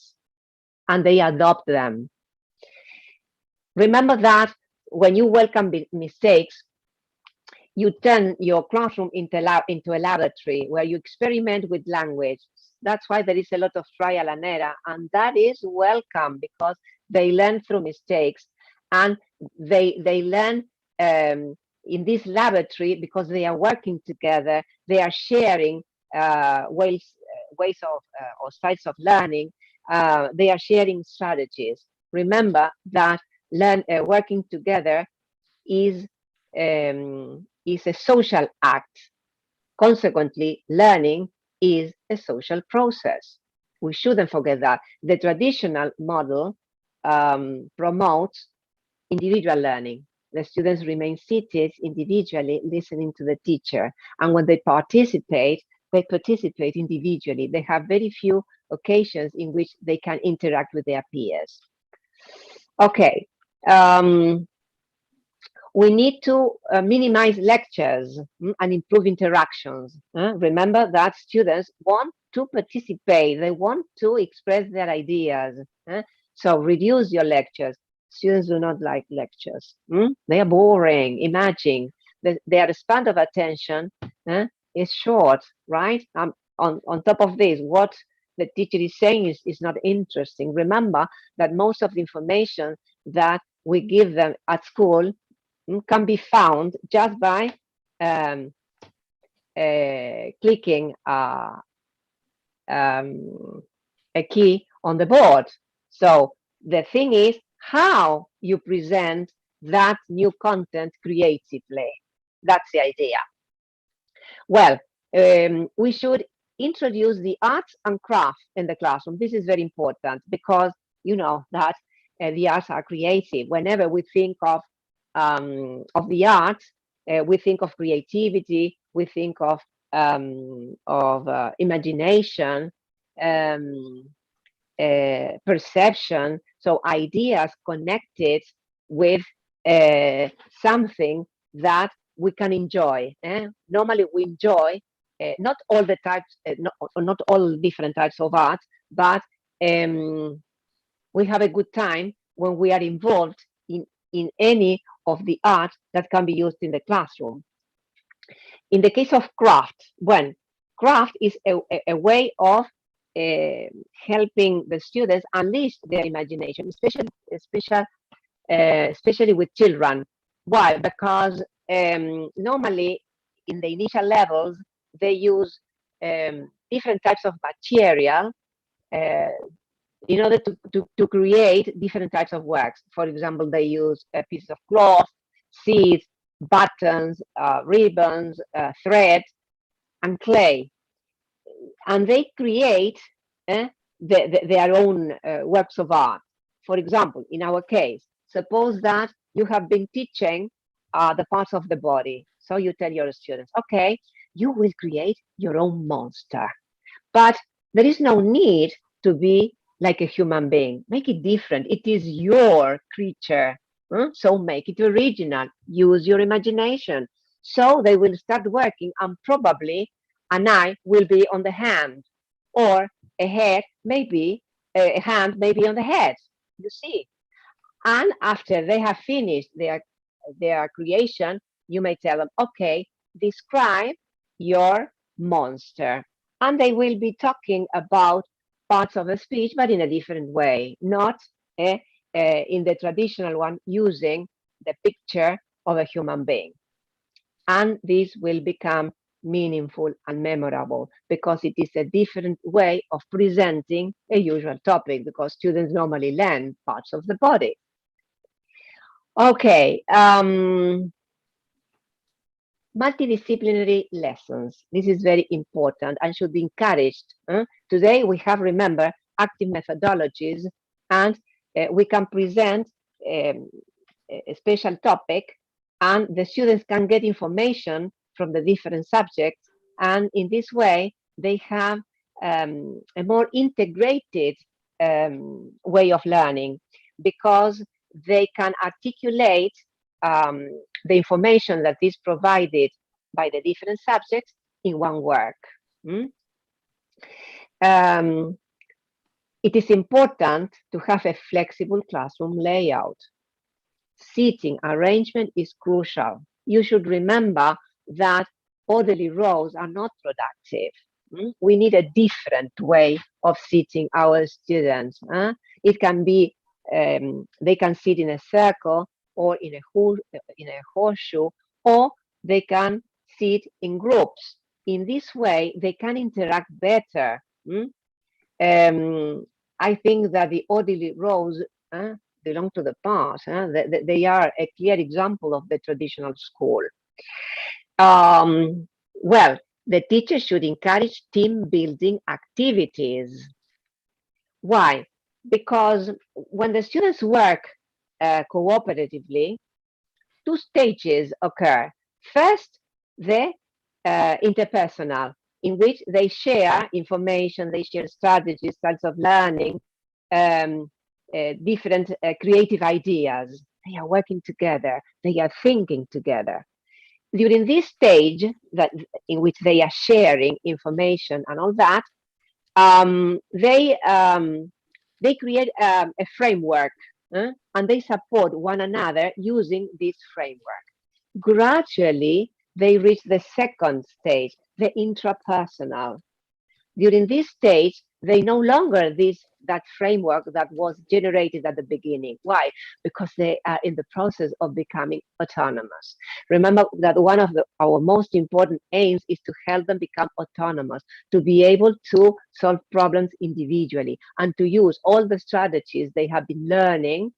and they adopt them. Remember that when you welcome mistakes, you turn your classroom into a laboratory where you experiment with language. That's why there is a lot of trial and error, and that is welcome because they learn through mistakes, and they learn in this laboratory because they are working together. They are sharing ways of or styles of learning. They are sharing strategies. Remember that working together is a social act. Consequently, learning is a social process. We shouldn't forget that. The traditional model promotes individual learning. The students remain seated individually, listening to the teacher. And when they participate individually. They have very few occasions in which they can interact with their peers. Okay. We need to minimize lectures and improve interactions. Remember that students want to participate. They want to express their ideas. So reduce your lectures. Students do not like lectures. They are boring. Imagine their span of attention is short, right? On top of this, what the teacher is saying is not interesting. Remember that most of the information that we give them at school can be found just by clicking a key on the board. So the thing is how you present that new content creatively. That's the idea. Well, we should introduce the arts and crafts in the classroom. This is very important because you know that the arts are creative. Whenever we think of the arts, we think of creativity, we think of imagination, perception, so ideas connected with something that we can enjoy. Normally we enjoy not all the types, not all different types of art, but we have a good time when we are involved in any of the art that can be used in the classroom. In the case of craft, craft is a way of helping the students unleash their imagination, especially with children. Why? Because normally in the initial levels, they use different types of material in order to create different types of works. For example, they use a piece of cloth, seeds, buttons, ribbons, thread, and clay. And they create their own works of art. For example, in our case, suppose that you have been teaching the parts of the body. So you tell your students, okay, you will create your own monster. But there is no need to be like a human being. Make it different. It is your creature. So make it original. Use your imagination. So they will start working, and probably an eye will be on the hand, or a hand may be on the head. You see. And after they have finished their creation, you may tell them, okay, describe your monster. And they will be talking about parts of a speech, but in a different way, not in the traditional one, using the picture of a human being. And this will become meaningful and memorable because it is a different way of presenting a usual topic, because students normally learn parts of the body. Okay, multidisciplinary lessons. This is very important and should be encouraged. Today we have, remember, active methodologies, and we can present a special topic, and the students can get information from the different subjects, and in this way they have a more integrated way of learning, because they can articulate the information that is provided by the different subjects in one work. It is important to have a flexible classroom layout. Seating arrangement is crucial. You should remember that orderly rows are not productive. We need a different way of seating our students. It can be, they can sit in a circle, or in a horseshoe, or they can sit in groups. In this way, they can interact better. I think that the orderly rows belong to the past. They are a clear example of the traditional school. Well, the teacher should encourage team building activities. Why? Because when the students work cooperatively, two stages occur. First, the interpersonal, in which they share information, they share strategies, styles of learning, different creative ideas. They are working together, they are thinking together. During this stage, in which they are sharing information and all that, they create a framework, and they support one another using this framework. Gradually, they reach the second stage, the intrapersonal. During this stage, they no longer that framework that was generated at the beginning. Why? Because they are in the process of becoming autonomous. Remember that one of our most important aims is to help them become autonomous, to be able to solve problems individually, and to use all the strategies they have been learning.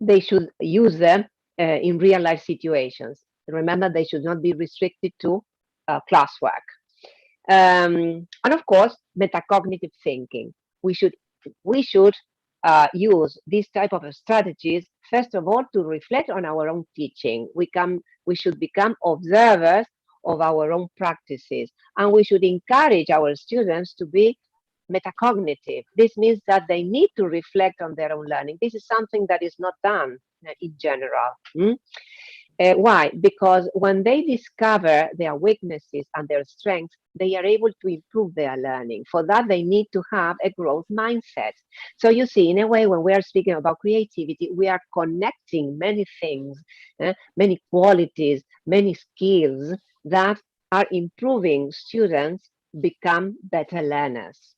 They should use them in real life situations. Remember, they should not be restricted to classwork. And of course, metacognitive thinking. We should use these type of strategies, first of all, to reflect on our own teaching. We should become observers of our own practices, and we should encourage our students to be metacognitive. This means that they need to reflect on their own learning. This is something that is not done in general. Why? Because when they discover their weaknesses and their strengths, they are able to improve their learning. For that, they need to have a growth mindset. So you see, in a way, when we are speaking about creativity, we are connecting many things, many qualities, many skills that are improving students become better learners.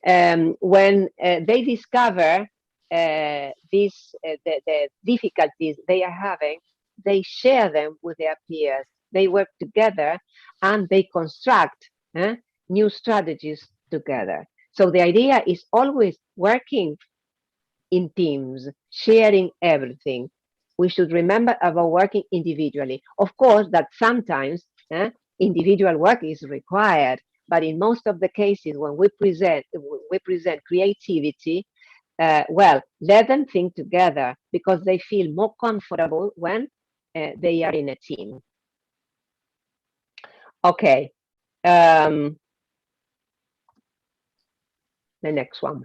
When they discover the difficulties they are having, they share them with their peers. They work together and they construct new strategies together. So the idea is always working in teams, sharing everything. We should remember about working individually. Of course, that sometimes individual work is required, but in most of the cases, when we present creativity, well, let them think together, because they feel more comfortable when they are in a team. Okay. The next one.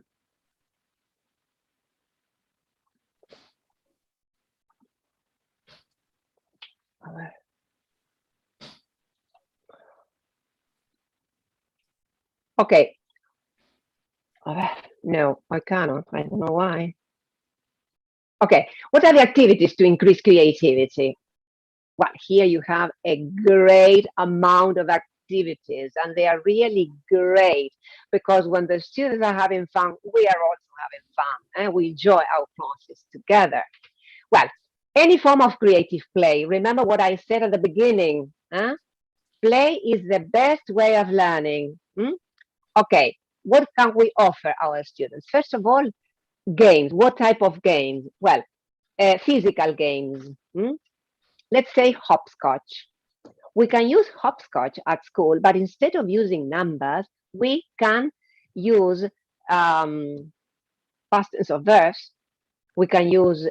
Okay. No, I cannot. I don't know why. Okay, what are the activities to increase creativity? Well, here you have a great amount of activities, and they are really great because when the students are having fun, we are also having fun, and we enjoy our classes together. Well, any form of creative play. Remember what I said at the beginning. Huh? Play is the best way of learning. Okay, what can we offer our students? First of all, games. What type of games? Well, physical games. Let's say hopscotch. We can use hopscotch at school, but instead of using numbers, we can use past tense of verbs. We can use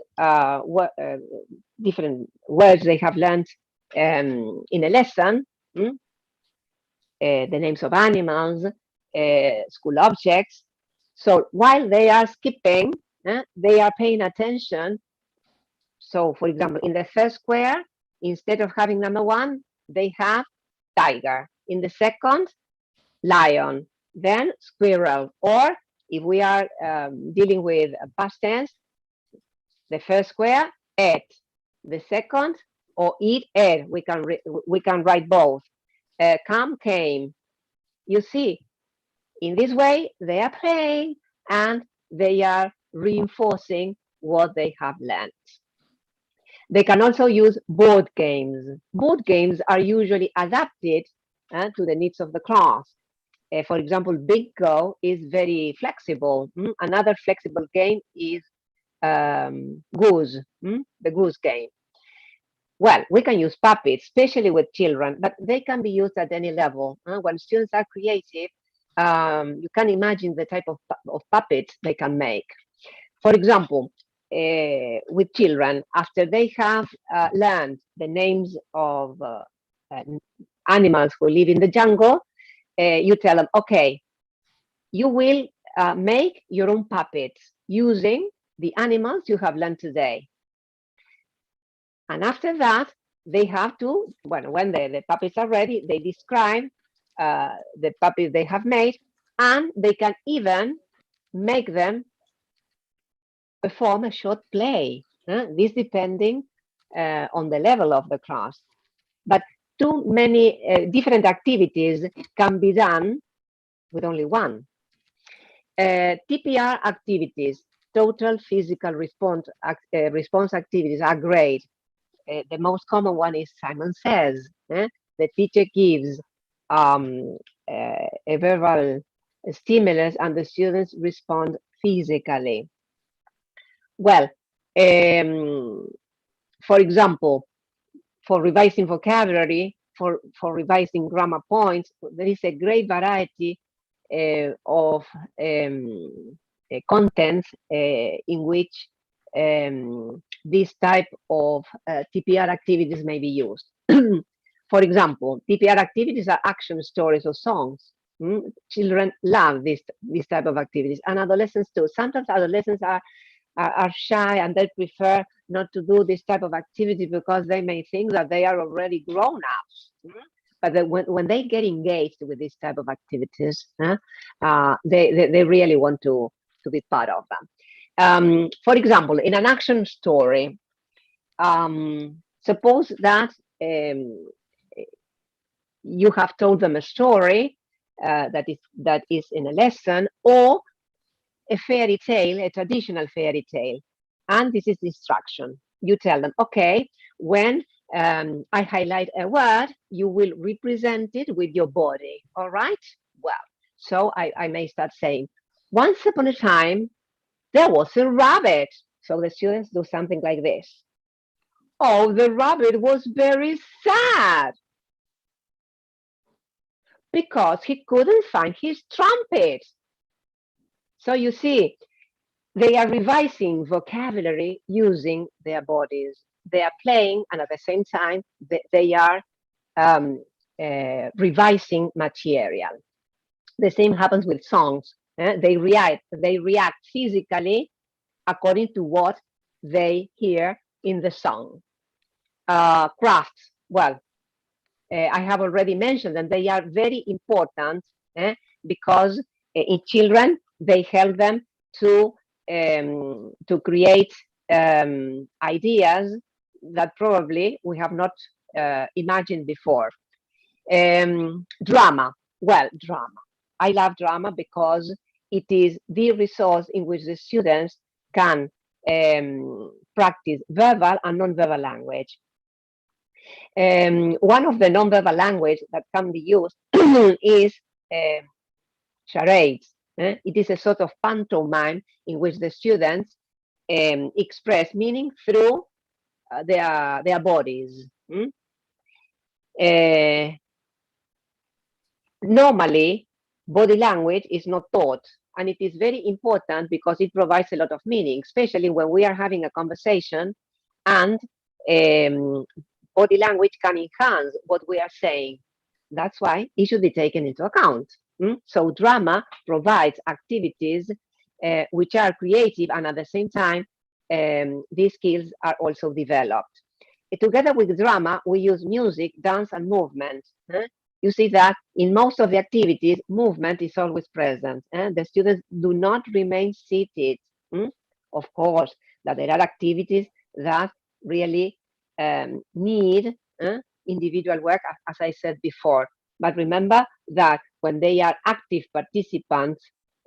different words they have learned in a lesson, the names of animals, school objects. So while they are skipping, they are paying attention. So for example, in the first square, instead of having number 1, they have tiger. In the second, lion, then squirrel. Or if we are dealing with past tense, the first square, ate. The second, or eat, ate. We can write both. Come, came. You see, in this way, they are playing and they are reinforcing what they have learned. They can also use board games. Board games are usually adapted to the needs of the class. For example, bingo is very flexible. Another flexible game is goose, the goose game. Well, we can use puppets, especially with children, but they can be used at any level. When students are creative, you can imagine the type of puppets they can make. For example, with children, after they have learned the names of animals who live in the jungle, you tell them, okay, you will make your own puppets using the animals you have learned today. And after that, they have to, when the puppets are ready, they describe the puppets they have made, and they can even make them perform a short play. This depending on the level of the class. But too many different activities can be done with only one. TPR activities, total physical response activities, are great. The most common one is Simon Says. The teacher gives a verbal stimulus and the students respond physically. Well, for example, for revising vocabulary, for revising grammar points, there is a great variety of contents in which this type of TPR activities may be used. For example, TPR activities are action stories or songs. Children love this type of activities, and adolescents too. Sometimes adolescents are shy and they prefer not to do this type of activity because they may think that they are already grown-ups. But when they get engaged with this type of activities, they really want to be part of them. For example, in an action story, suppose that you have told them a story that is in a lesson, or a fairy tale, a traditional fairy tale, and this is the instruction. You tell them, okay, when I highlight a word, you will represent it with your body, all right? Well, so I may start saying, once upon a time, there was a rabbit. So the students do something like this. Oh, the rabbit was very sad because he couldn't find his trumpet. So you see, they are revising vocabulary using their bodies. They are playing, and at the same time, they are revising material. The same happens with songs. They react physically according to what they hear in the song. Crafts, well, I have already mentioned that they are very important because in children, they help them to create ideas that probably we have not imagined before. Drama. Well, drama. I love drama because it is the resource in which the students can practice verbal and non-verbal language. One of the non-verbal language that can be used is charades. It is a sort of pantomime in which the students express meaning through their bodies. Normally, body language is not taught, and it is very important because it provides a lot of meaning, especially when we are having a conversation, and body language can enhance what we are saying. That's why it should be taken into account. So drama provides activities which are creative, and at the same time, these skills are also developed. Together with drama, we use music, dance, and movement. You see that in most of the activities, movement is always present. The students do not remain seated. Of course, that there are activities that really need individual work, as I said before. But remember that when they are active participants,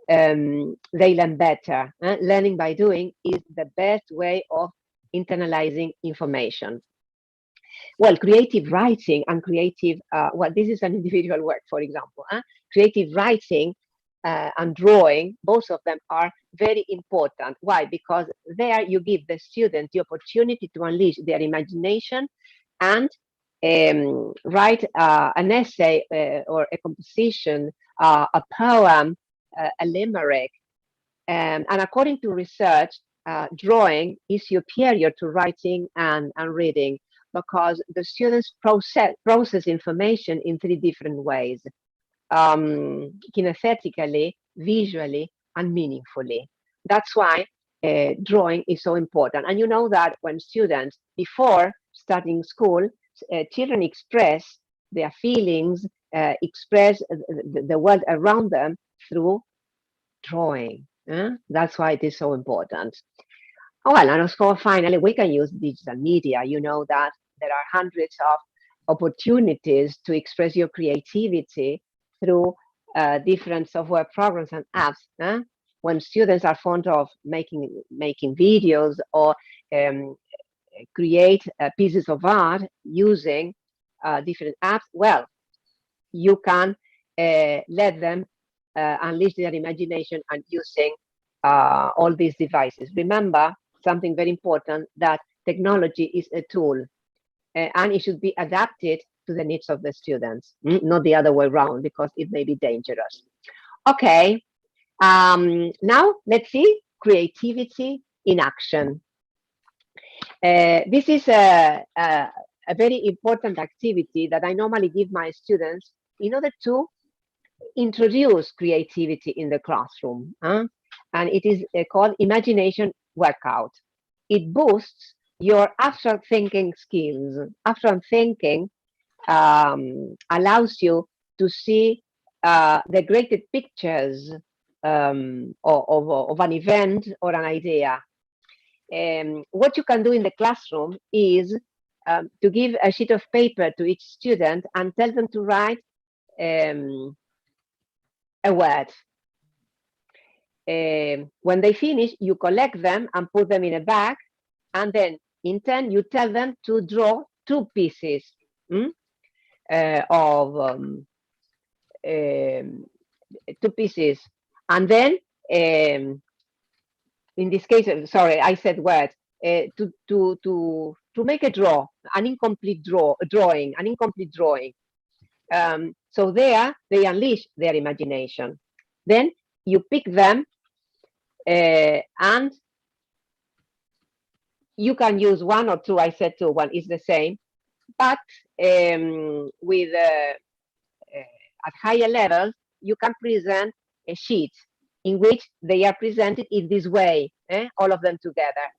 they learn better. Learning by doing is the best way of internalizing information. Well, creative writing and creative, well, this is an individual work, for example. Creative writing and drawing, both of them are very important. Why? Because there you give the student the opportunity to unleash their imagination and write an essay or a composition, a poem, a limerick. And according to research, drawing is superior to writing and reading, because the students process information in 3 different ways: kinesthetically, visually, and meaningfully. That's why drawing is so important. And you know that when students, before starting school, children express their feelings, express the world around them through drawing. That's why it is so important. Oh, well, and of course, finally, we can use digital media. You know that there are hundreds of opportunities to express your creativity through different software programs and apps. When students are fond of making videos or create pieces of art using different apps, well, you can let them unleash their imagination and using all these devices. Remember something very important, that technology is a tool and it should be adapted to the needs of the students, not the other way around, because it may be dangerous. Okay, now let's see creativity in action. This is a very important activity that I normally give my students in order to introduce creativity in the classroom. And it is called imagination workout. It boosts your abstract thinking skills. Abstract thinking allows you to see the greater pictures of an event or an idea. What you can do in the classroom is to give a sheet of paper to each student and tell them to write a word. When they finish, you collect them and put them in a bag, and then in turn you tell them to draw 2 pieces of 2 pieces, and then in this case, sorry, I said word, to make an incomplete drawing. So there they unleash their imagination. Then you pick them and you can use 1 or 2. I said 2, 1 is the same, but with at higher levels, you can present a sheet in which they are presented in this way, all of them together.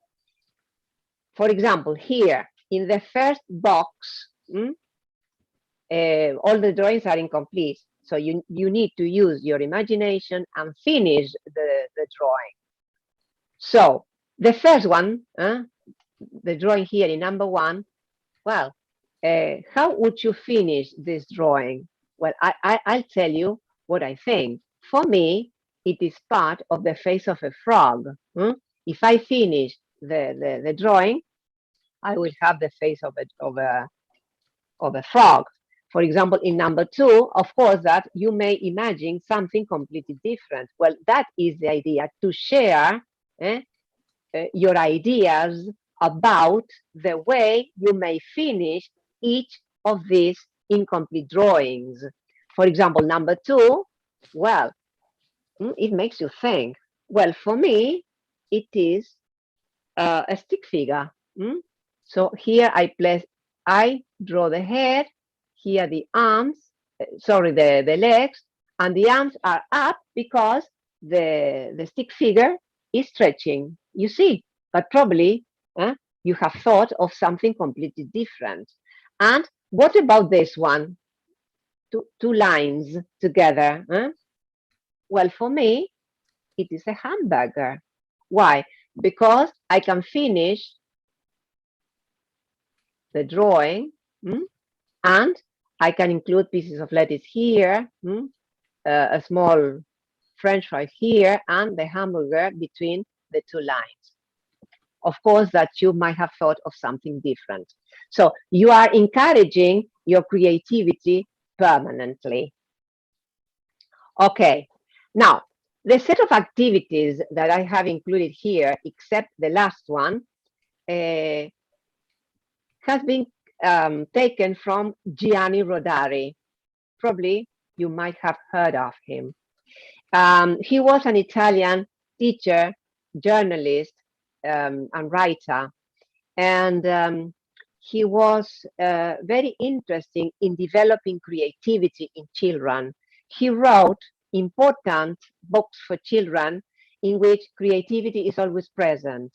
For example, here in the first box, all the drawings are incomplete. So you need to use your imagination and finish the drawing. So the first one, the drawing here in number 1, well, how would you finish this drawing? Well, I'll tell you what I think. For me, it is part of the face of a frog. If I finish the drawing, I will have the face of a frog. For example, in number 2, of course, that you may imagine something completely different. Well, that is the idea, to share your ideas about the way you may finish each of these incomplete drawings. For example, number 2, well, it makes you think. Well, for me, it is a stick figure. So here I draw the head, here the arms, the legs, and the arms are up because the stick figure is stretching, you see, but probably you have thought of something completely different. And what about this one? Two lines together. Well, for me, it is a hamburger. Why? Because I can finish the drawing and I can include pieces of lettuce here, a small French fry here, and the hamburger between the 2 lines. Of course, that you might have thought of something different. So you are encouraging your creativity permanently. Okay, now the set of activities that I have included here, except the last one, has been taken from Gianni Rodari. Probably you might have heard of him. He was an Italian teacher, journalist, and writer. And he was very interesting in developing creativity in children. He wrote important books for children in which creativity is always present.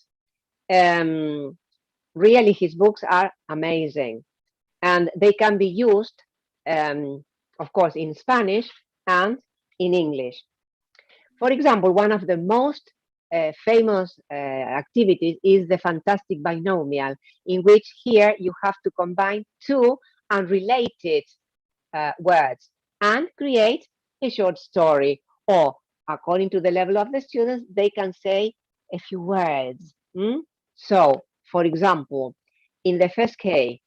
Really, his books are amazing, and they can be used, of course, in Spanish and in English. For example, one of the most famous activities is the fantastic binomial, in which here you have to combine 2 unrelated words and create a short story, or according to the level of the students, they can say a few words. So, for example, in the first case,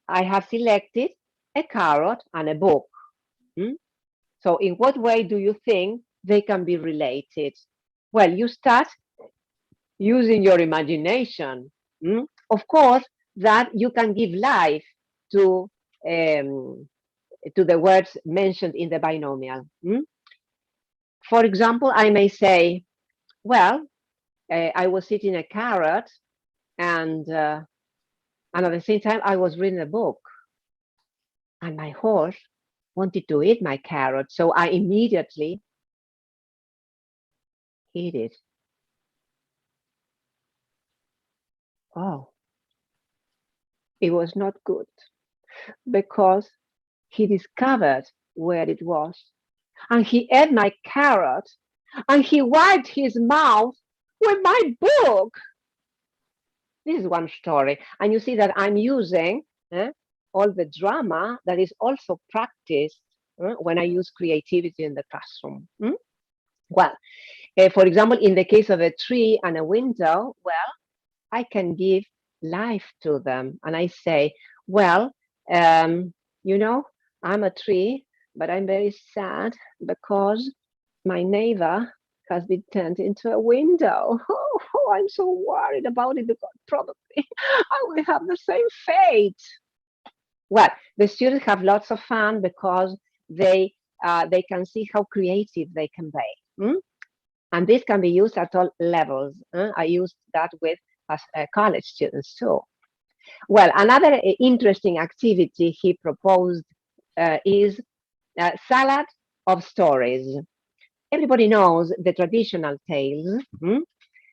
I have selected a carrot and a book. So in what way do you think they can be related? Well, you start using your imagination. Of course, that you can give life to the words mentioned in the binomial. For example, I may say, well, I was eating a carrot and at the same time I was reading a book, and my horse wanted to eat my carrot, so I immediately ate it. Oh, it was not good, because he discovered where it was, and he ate my carrot, and he wiped his mouth with my book. This is one story, and you see that I'm using all the drama that is also practiced when I use creativity in the classroom. Well, for example, in the case of a tree and a window, well, I can give life to them, and I say, well, you know, I'm a tree, but I'm very sad because my neighbor has been turned into a window. Oh, I'm so worried about it, because probably I will have the same fate. Well, the students have lots of fun because they can see how creative they can be. And this can be used at all levels. I used that with college students too. Well, another interesting activity he proposed is salad of stories. Everybody knows the traditional tales.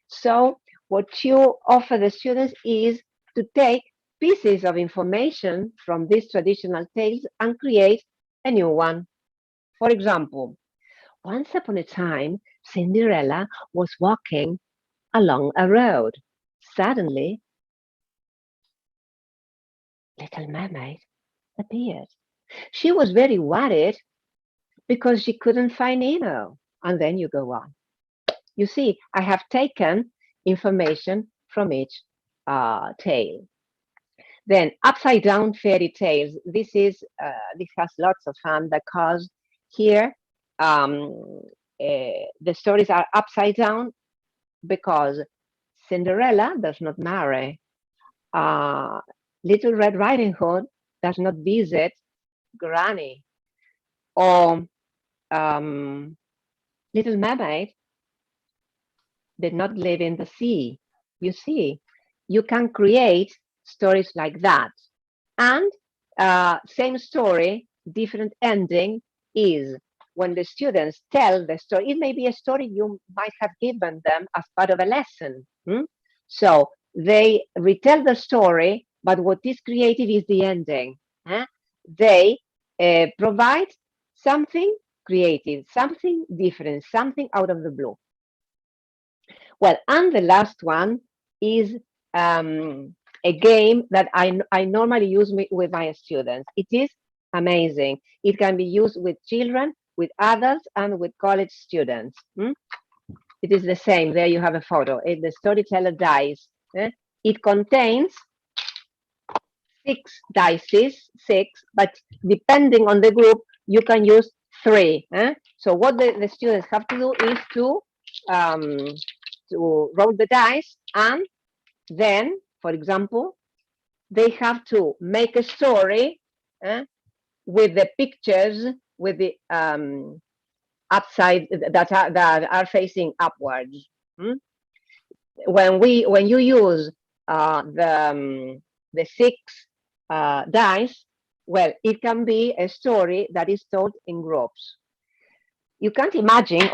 So what you offer the students is to take pieces of information from these traditional tales and create a new one. For example, once upon a time, Cinderella was walking along a road. Suddenly, Little Mermaid appeared. She was very worried because she couldn't find Nemo. And then you go on. You see, I have taken information from each tale. Then upside down fairy tales. This has lots of fun because here the stories are upside down because Cinderella does not marry. Little Red Riding Hood does not visit Granny, or Little Mermaid did not live in the sea. You see, you can create stories like that. And same story, different ending is when the students tell the story. It may be a story you might have given them as part of a lesson. So they retell the story, but what is creative is the ending. They provide something creative, something different, something out of the blue. Well, and the last one is a game that I normally use with my students. It is amazing. It can be used with children, with adults, and with college students. It is the same. There you have a photo. The storyteller dice. It contains 6 dice, but depending on the group, you can use 3. So what the students have to do is to roll the dice, and then, for example, they have to make a story with the pictures with the upside that are facing upwards. When you use the 6 dice, well, it can be a story that is told in groups. You can't imagine,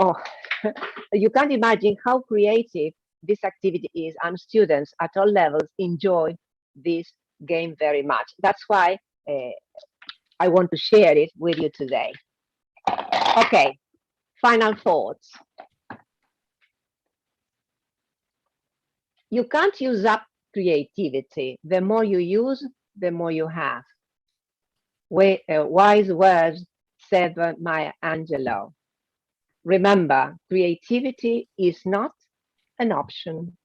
you can't imagine how creative this activity is, and students at all levels enjoy this game very much. That's why I want to share it with you today. Okay, final thoughts. You can't use up creativity. The more you use, the more you have. Wise words said by Maya Angelou. Remember, creativity is not an option.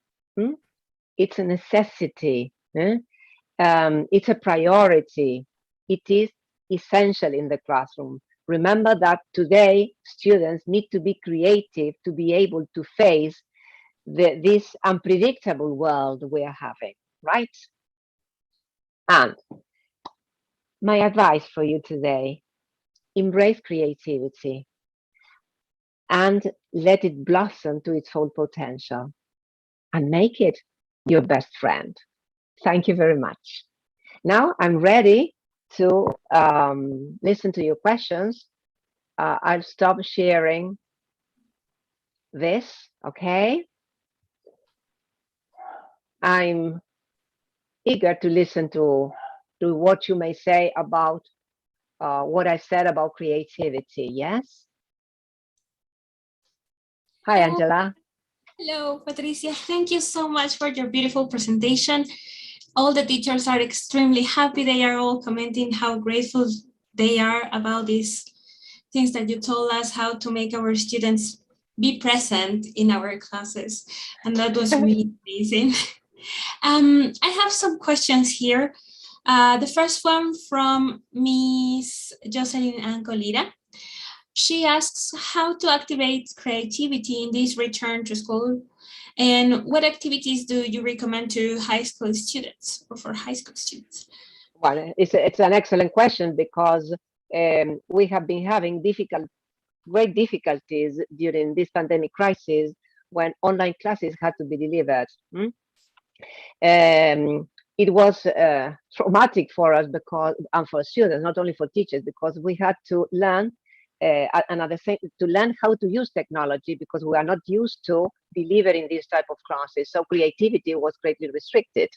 It's a necessity. It's a priority. It is essential in the classroom. Remember that today students need to be creative to be able to face this unpredictable world we are having, right? And my advice for you today, embrace creativity and let it blossom to its full potential and make it your best friend. Thank you very much. Now I'm ready to listen to your questions. I'll stop sharing this, okay? I'm eager to listen to what you may say about what I said about creativity, yes? Hi, Angela. Hello, Patricia. Thank you so much for your beautiful presentation. All the teachers are extremely happy. They are all commenting how grateful they are about these things that you told us, how to make our students be present in our classes. And that was really amazing. I have some questions here. The first one from Miss Jocelyn Ancolira. She asks how to activate creativity in this return to school, and what activities do you recommend to high school students or for high school students? Well, it's an excellent question because we have been having great difficulties during this pandemic crisis when online classes had to be delivered. It was traumatic for us and for students, not only for teachers, because we had to learn to learn how to use technology because we are not used to delivering these type of classes. So creativity was greatly restricted.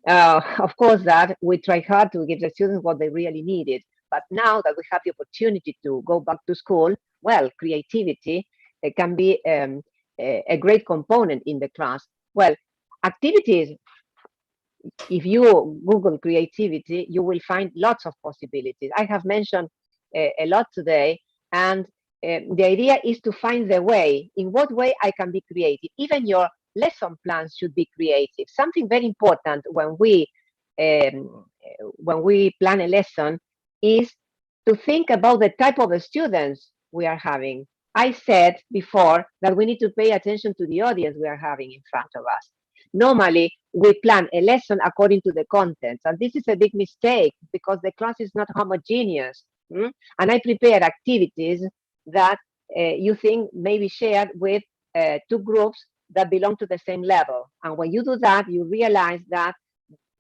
Of course, that we try hard to give the students what they really needed. But now that we have the opportunity to go back to school, well, creativity can be a great component in the class. Well, activities, if you Google creativity, you will find lots of possibilities. I have mentioned a lot today, and the idea is to find the way, in what way I can be creative. Even your lesson plans should be creative. Something very important when we plan a lesson is to think about the type of students we are having. I said before that we need to pay attention to the audience we are having in front of us. Normally, we plan a lesson according to the contents, and this is a big mistake because the class is not homogeneous. And I prepare activities that you think may be shared with two groups that belong to the same level. And when you do that, you realize that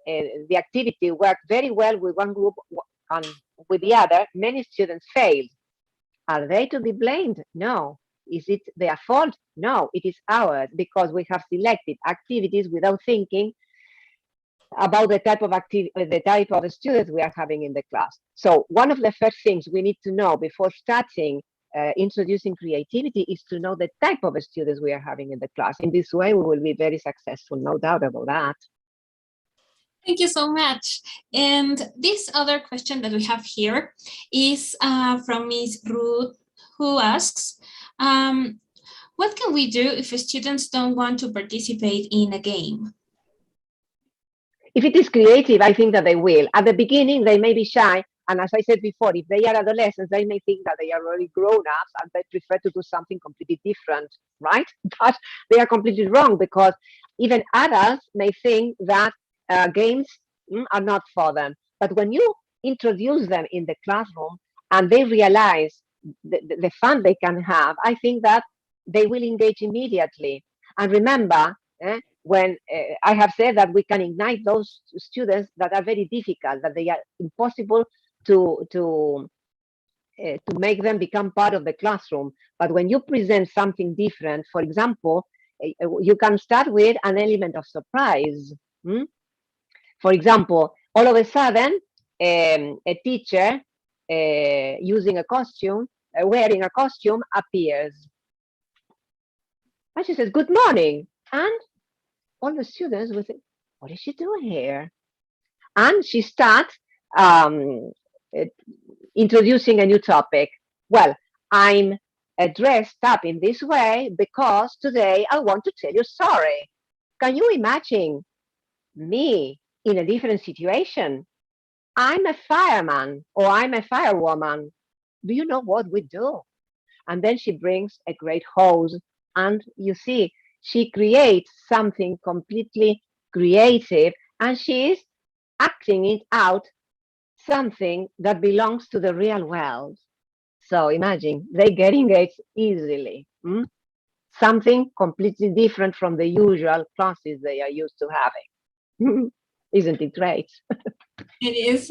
the activity worked very well with one group and with the other, many students failed. Are they to be blamed? No. Is it their fault? No, it is ours, because we have selected activities without thinking about the type of students we are having in the class. So one of the first things we need to know before starting introducing creativity is to know the type of students we are having in the class. In this way, we will be very successful, no doubt about that. Thank you so much. And this other question that we have here is from Ms. Ruth, who asks, what can we do if students don't want to participate in a game? If it is creative, I think that they will. At the beginning, they may be shy. And as I said before, if they are adolescents, they may think that they are already grown-ups and they prefer to do something completely different, right? But they are completely wrong, because even adults may think that games are not for them. But when you introduce them in the classroom and they realize the fun they can have, I think that they will engage immediately. And remember, when I have said that we can ignite those students that are very difficult, that they are impossible to make them become part of the classroom. But when you present something different, for example, you can start with an element of surprise. For example, all of a sudden, a teacher using a costume, wearing a costume, appears. And she says, "Good morning." And all the students will say, "What is she doing here?" And she starts introducing a new topic. "Well, I'm dressed up in this way because today I want to tell you a story. Can you imagine me in a different situation? I'm a fireman or I'm a firewoman. Do you know what we do?" And then she brings a great hose, and you see, she creates something completely creative, and she is acting it out, something that belongs to the real world. So imagine, they get engaged easily. Something completely different from the usual classes they are used to having. Isn't it great? It is.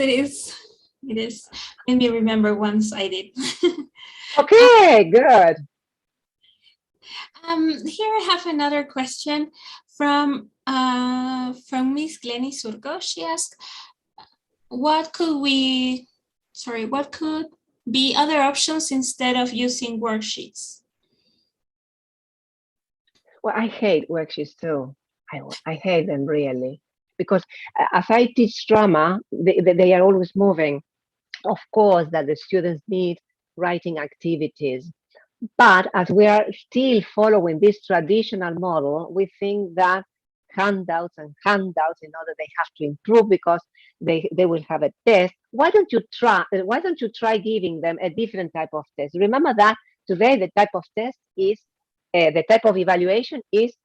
Made me remember once I did. Okay, good. Here I have another question from Miss Glenny Surco. She asked, what could be other options instead of using worksheets? Well, I hate worksheets too. I hate them really, because as I teach drama, they are always moving. Of course, that the students need writing activities. But as we are still following this traditional model, we think that handouts in order they have to improve because they will have a test. Why don't you try giving them a different type of test? Remember that today the type of test is the type of evaluation is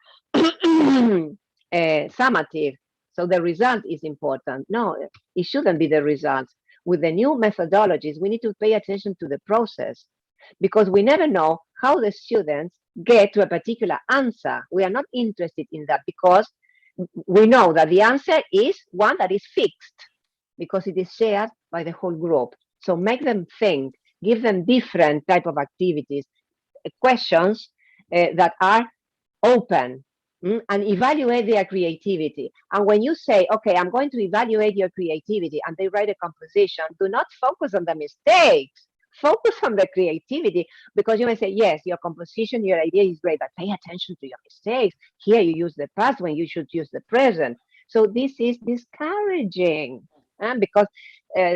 summative. So the result is important. No, it shouldn't be the result. With the new methodologies, we need to pay attention to the process, because we never know how the students get to a particular answer. We are not interested in that because we know that the answer is one that is fixed because it is shared by the whole group. So make them think, give them different type of activities, questions that are open, and evaluate their creativity. And when you say, okay, I'm going to evaluate your creativity, and they write a composition, do not focus on the mistakes. focus on the creativity, because you may say, yes, your composition, your idea is great, but pay attention to your mistakes. Here you use the past when you should use the present. So this is discouraging, because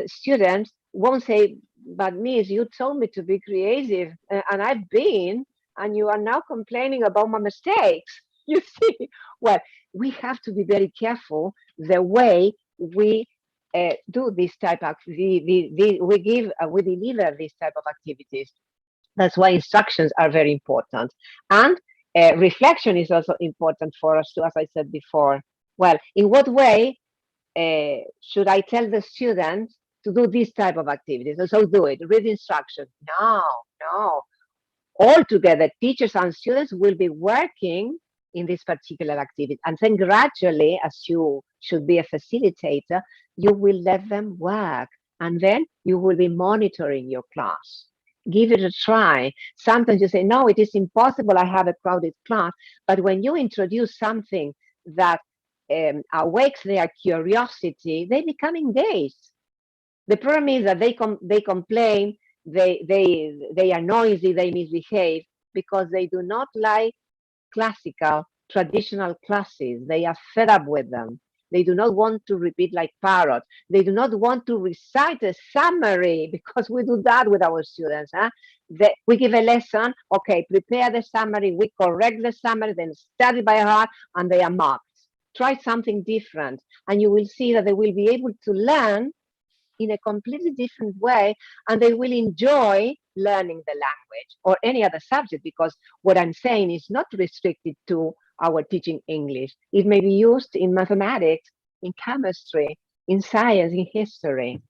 students won't say, but Miss, you told me to be creative, and I've been, and you are now complaining about my mistakes. You see, well, we have to be very careful the way we do this type of, we deliver this type of activities. That's why instructions are very important. And reflection is also important for us too, as I said before. Well, in what way should I tell the students to do this type of activities? So do it, read instructions. No. All together, teachers and students will be working in this particular activity. And then gradually, as you should be a facilitator, you will let them work. And then you will be monitoring your class. Give it a try. Sometimes you say, no, it is impossible. I have a crowded class. But when you introduce something that awakes their curiosity, they become engaged. The problem is that they complain, they are noisy, they misbehave because they do not like classical, traditional classes. They are fed up with them. They do not want to repeat like parrots. They do not want to recite a summary, because we do that with our students. We give a lesson, okay, prepare the summary, we correct the summary, then study by heart, and they are marked. Try something different, and you will see that they will be able to learn in a completely different way, and they will enjoy learning the language or any other subject, because what I'm saying is not restricted to our teaching English. It may be used in mathematics, in chemistry, in science, in history.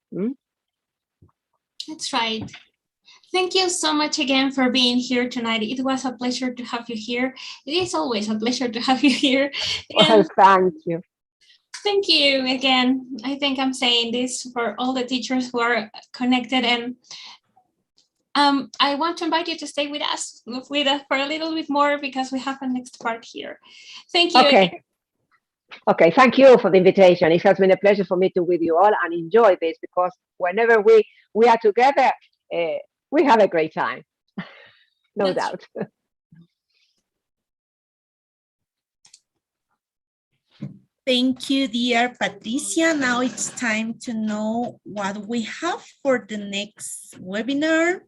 That's right. Thank you so much again for being here tonight. It was a pleasure to have you here. It is always a pleasure to have you here. Well, thank you. Thank you again. I think I'm saying this for all the teachers who are connected, and I want to invite you to stay with us for a little bit more, because we have a next part here. Thank you. Okay. Okay, thank you for the invitation. It has been a pleasure for me to with you all and enjoy this, because whenever we are together, we have a great time. No doubt. Thank you, dear Patricia. Now it's time to know what we have for the next webinar.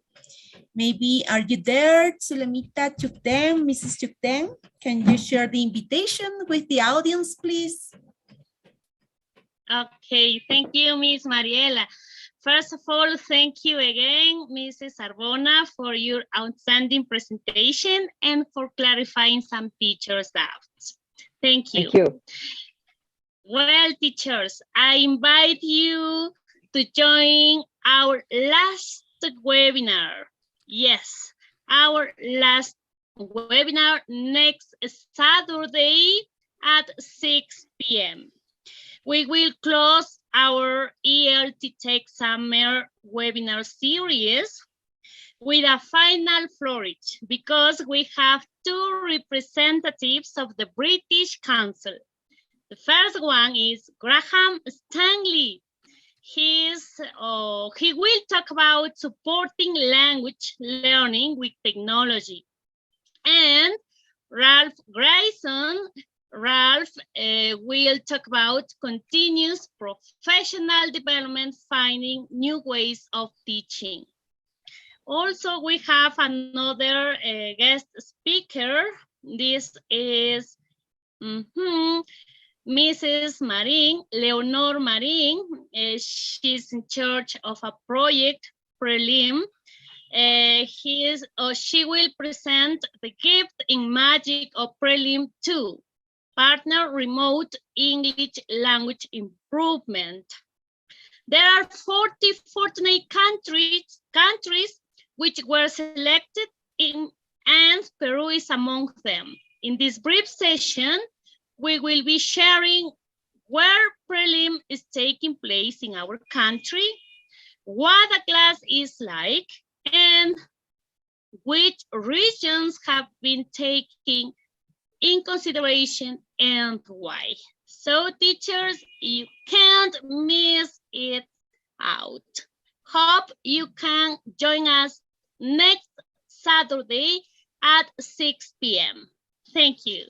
Maybe, are you there, Zulemita Chukden, Mrs. Chukden? Can you share the invitation with the audience, please? Okay, thank you, Miss Mariela. First of all, thank you again, Mrs. Arbona, for your outstanding presentation and for clarifying some teachers' doubts. Thank you. Thank you. Well, teachers, I invite you to join our last webinar. Yes, our last webinar next Saturday at 6 p.m. We will close our ELT Tech Summer webinar series with a final flourish, because we have two representatives of the British Council. The first one is Graham Stanley. He will talk about supporting language learning with technology. And Ralph Grayson, will talk about continuous professional development, finding new ways of teaching. Also, we have another guest speaker. This is Mrs. Marin, Leonor Marin. She's in charge of a project, Prelim. She will present the gift in magic of Prelim 2, partner remote English language improvement. There are 40 fortunate countries which were selected and Peru is among them. In this brief session, we will be sharing where Prelim is taking place in our country, what a class is like, and which regions have been taken in consideration and why. So teachers, you can't miss it out. Hope you can join us next Saturday at 6 p.m. Thank you.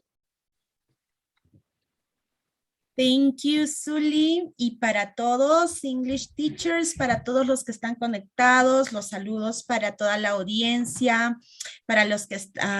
Thank you, Zuli. Y para todos, English teachers, para todos los que están conectados, los saludos para toda la audiencia, para los que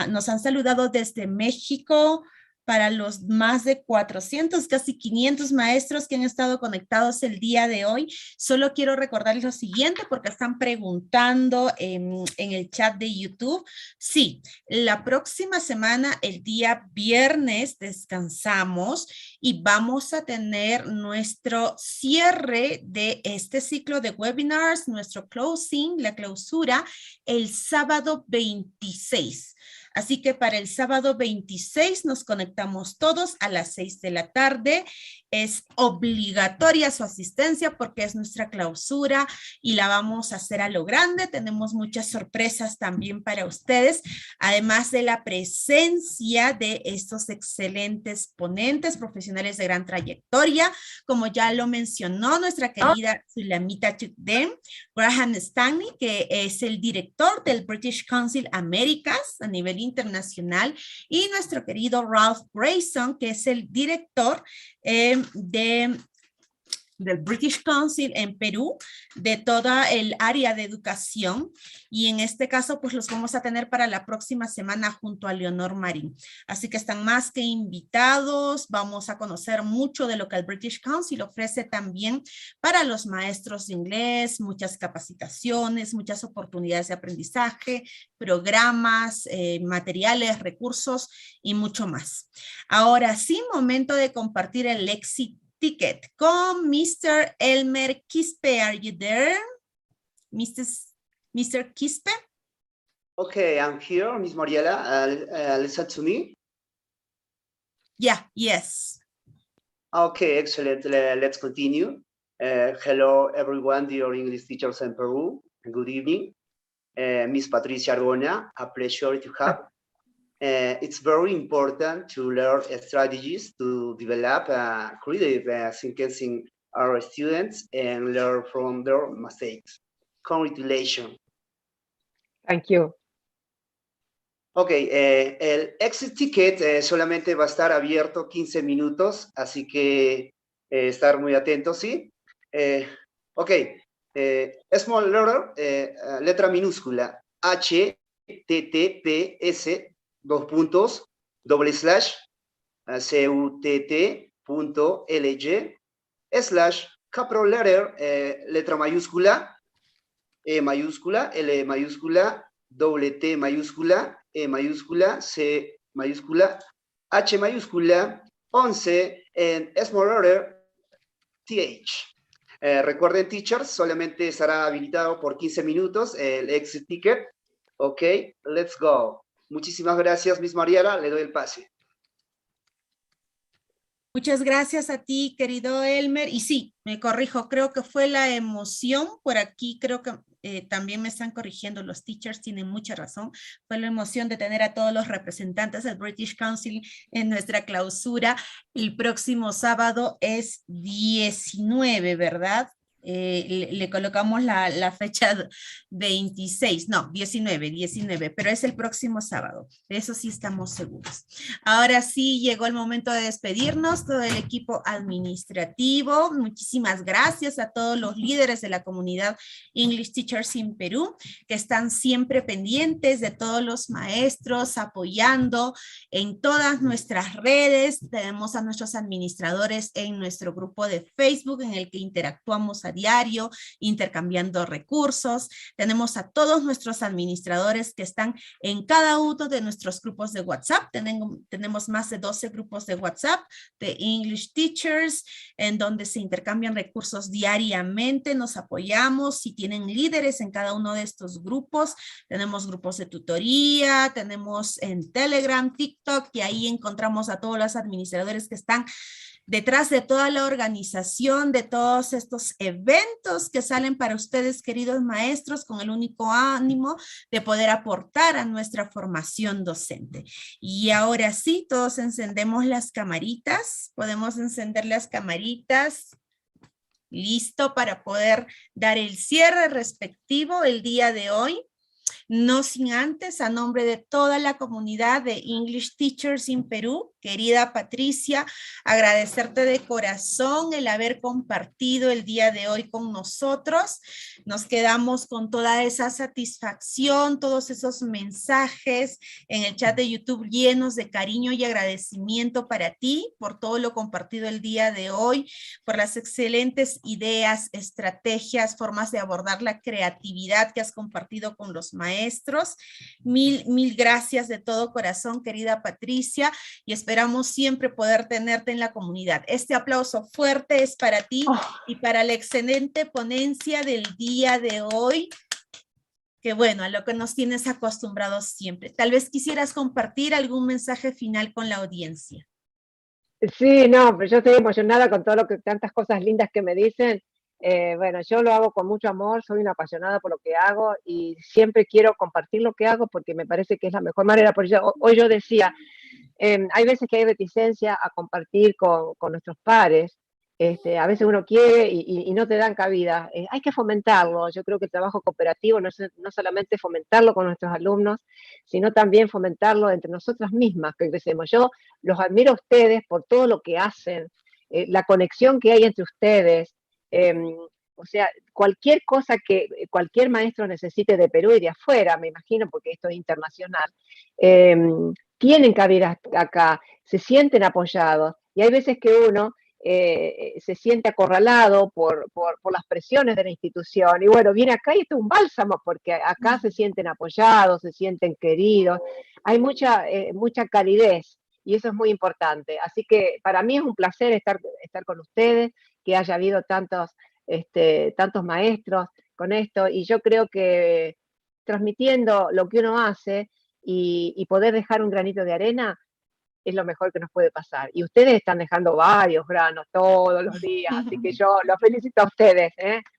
nos han saludado desde México, para los más de 400, casi 500 maestros que han estado conectados el día de hoy. Solo quiero recordarles lo siguiente porque están preguntando en el chat de YouTube. Sí, la próxima semana, el día viernes, descansamos y vamos a tener nuestro cierre de este ciclo de webinars, nuestro closing, la clausura, el sábado 26. Así que para el sábado 26 nos conectamos todos a las 6 de la tarde. Es obligatoria su asistencia porque es nuestra clausura y la vamos a hacer a lo grande. Tenemos muchas sorpresas también para ustedes, además de la presencia de estos excelentes ponentes, profesionales de gran trayectoria, como ya lo mencionó nuestra querida Sulamita Chukdem, Graham Stanley, que es el director del British Council Américas a nivel internacional, y nuestro querido Ralph Grayson, que es el director del British Council en Perú, de toda el área de educación, y en este caso pues los vamos a tener para la próxima semana junto a Leonor Marín. Así que están más que invitados, vamos a conocer mucho de lo que el British Council ofrece también para los maestros de inglés, muchas capacitaciones, muchas oportunidades de aprendizaje, programas, materiales, recursos y mucho más. Ahora sí, momento de compartir el éxito ticket con Mr. Elmer Quispe. Are you there? Mr. Quispe? Okay, I'm here, Miss Mariela. Listen to me. Yeah, yes. Okay, excellent. Let's continue. Hello, everyone, dear English teachers in Peru. Good evening. Miss Patricia Arbona, a pleasure to have. It's very important to learn strategies to develop creative thinking our students and learn from their mistakes. Congratulations. Thank you. Ok, el exit ticket solamente va a estar abierto 15 minutos, así que estar muy atentos, ¿sí? Ok, small letter, letra minúscula, HTTPS, CUTT.ly/, capital letter, letra mayúscula, E mayúscula, L mayúscula, T mayúscula, E mayúscula, C mayúscula, H mayúscula, 11 en small letter, TH. Recuerden, teachers, solamente estará habilitado por 15 minutos el exit ticket. Ok, let's go. Muchísimas gracias, Miss Mariela, le doy el pase. Muchas gracias a ti, querido Elmer. Y sí, me corrijo, creo que fue la emoción. Por aquí creo que también me están corrigiendo los teachers, tienen mucha razón. Fue la emoción de tener a todos los representantes del British Council en nuestra clausura. El próximo sábado es 19, ¿verdad? Le colocamos la fecha 26, no, 19, pero es el próximo sábado, de eso sí estamos seguros. Ahora sí llegó el momento de despedirnos, todo el equipo administrativo. Muchísimas gracias a todos los líderes de la comunidad English Teachers in Perú, que están siempre pendientes de todos los maestros, apoyando en todas nuestras redes. Tenemos a nuestros administradores en nuestro grupo de Facebook, en el que interactuamos a diario, intercambiando recursos. Tenemos a todos nuestros administradores que están en cada uno de nuestros grupos de WhatsApp. Tenemos más de 12 grupos de WhatsApp de English Teachers, en donde se intercambian recursos diariamente, nos apoyamos. Si tienen líderes en cada uno de estos grupos, tenemos grupos de tutoría, tenemos en Telegram, TikTok, y ahí encontramos a todos los administradores que están detrás de toda la organización, de todos estos eventos que salen para ustedes, queridos maestros, con el único ánimo de poder aportar a nuestra formación docente. Y ahora sí, todos encendemos las camaritas. Podemos encender las camaritas. listo para poder dar el cierre respectivo el día de hoy. No sin antes, a nombre de toda la comunidad de English Teachers in Perú, querida Patricia, agradecerte de corazón el haber compartido el día de hoy con nosotros. Nos quedamos con toda esa satisfacción, todos esos mensajes en el chat de YouTube llenos de cariño y agradecimiento para ti por todo lo compartido el día de hoy, por las excelentes ideas, estrategias, formas de abordar la creatividad que has compartido con los maestros. Mil gracias de todo corazón, querida Patricia, y esperamos siempre poder tenerte en la comunidad. Este aplauso fuerte es para ti y para la excelente ponencia del día de hoy, que bueno, a lo que nos tienes acostumbrados siempre. Tal vez quisieras compartir algún mensaje final con la audiencia. Sí, no, pero yo estoy emocionada con todo tantas cosas lindas que me dicen. Bueno, yo lo hago con mucho amor, soy una apasionada por lo que hago y siempre quiero compartir lo que hago porque me parece que es la mejor manera. Por eso hoy yo decía, hay veces que hay reticencia a compartir con nuestros pares. A veces uno quiere y no te dan cabida. Hay que fomentarlo. Yo creo que el trabajo cooperativo no solamente fomentarlo con nuestros alumnos, sino también fomentarlo entre nosotras mismas que crecemos. Yo los admiro a ustedes por todo lo que hacen, la conexión que hay entre ustedes. O sea, cualquier cosa que cualquier maestro necesite de Perú y de afuera, me imagino, porque esto es internacional, tienen cabida acá, se sienten apoyados. Y hay veces que uno se siente acorralado por las presiones de la institución. Y bueno, viene acá y esto es un bálsamo, porque acá se sienten apoyados, se sienten queridos. Hay mucha calidez y eso es muy importante. Así que para mí es un placer estar con ustedes, que haya habido tantos maestros con esto. Y yo creo que transmitiendo lo que uno hace y poder dejar un granito de arena es lo mejor que nos puede pasar. Y ustedes están dejando varios granos todos los días, así que yo los felicito a ustedes,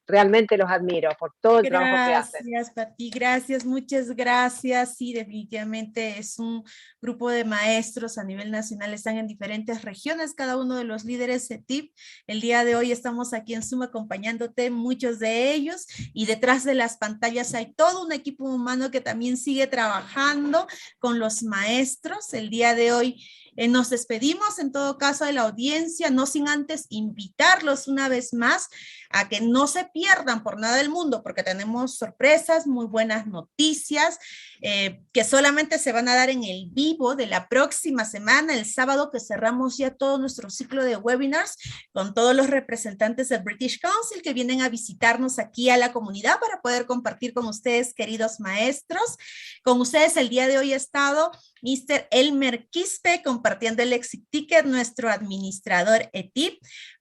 realmente los admiro por todo el trabajo que hacen. Gracias, Pati, gracias, muchas gracias. Sí, definitivamente es un grupo de maestros a nivel nacional, están en diferentes regiones, cada uno de los líderes ETIP. El día de hoy estamos aquí en Zoom acompañándote, muchos de ellos, y detrás de las pantallas hay todo un equipo humano que también sigue trabajando con los maestros. El día de hoy nos despedimos en todo caso de la audiencia, no sin antes invitarlos una vez más a que no se pierdan por nada del mundo, porque tenemos sorpresas, muy buenas noticias, que solamente se van a dar en el vivo de la próxima semana, el sábado, que cerramos ya todo nuestro ciclo de webinars con todos los representantes del British Council que vienen a visitarnos aquí a la comunidad para poder compartir con ustedes, queridos maestros. Con ustedes el día de hoy ha estado Mr. Elmer Quispe compartiendo el Exit Ticket, nuestro administrador ETIP,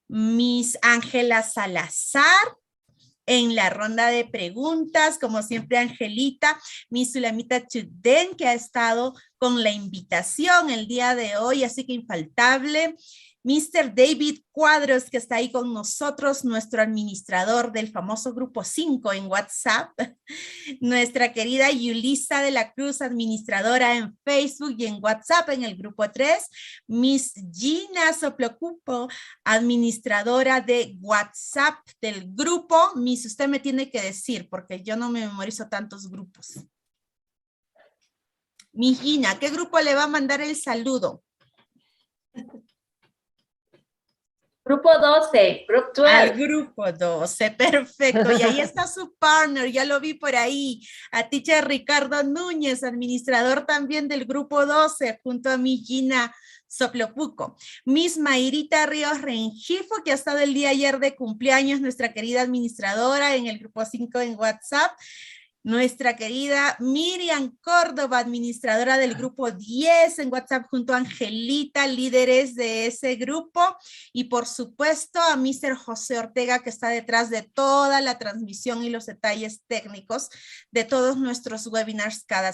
Miss Ángela Salazar en la ronda de preguntas, como siempre Angelita, Miss Sulamita Chuden, que ha estado con la invitación el día de hoy, así que infaltable. Mr. David Cuadros, que está ahí con nosotros, nuestro administrador del famoso grupo 5 en WhatsApp. Nuestra querida Yulisa de la Cruz, administradora en Facebook y en WhatsApp en el grupo 3. Miss Gina Soplocupo, administradora de WhatsApp del grupo. Miss, usted me tiene que decir, porque yo no me memorizo tantos grupos. Miss Gina, ¿qué grupo le va a mandar el saludo? Grupo 12, Group 12. Al grupo 12, perfecto. Y ahí está su partner, ya lo vi por ahí, a teacher Ricardo Núñez, administrador también del grupo 12, junto a mi Gina Soplopuco. Miss Mayrita Ríos Rengifo, que ha estado el día ayer de cumpleaños, nuestra querida administradora en el grupo 5 en WhatsApp. Nuestra querida Miriam Córdoba, administradora del grupo 10 en WhatsApp, junto a Angelita, líderes de ese grupo. Y por supuesto a Mr. José Ortega, que está detrás de toda la transmisión y los detalles técnicos de todos nuestros webinars cada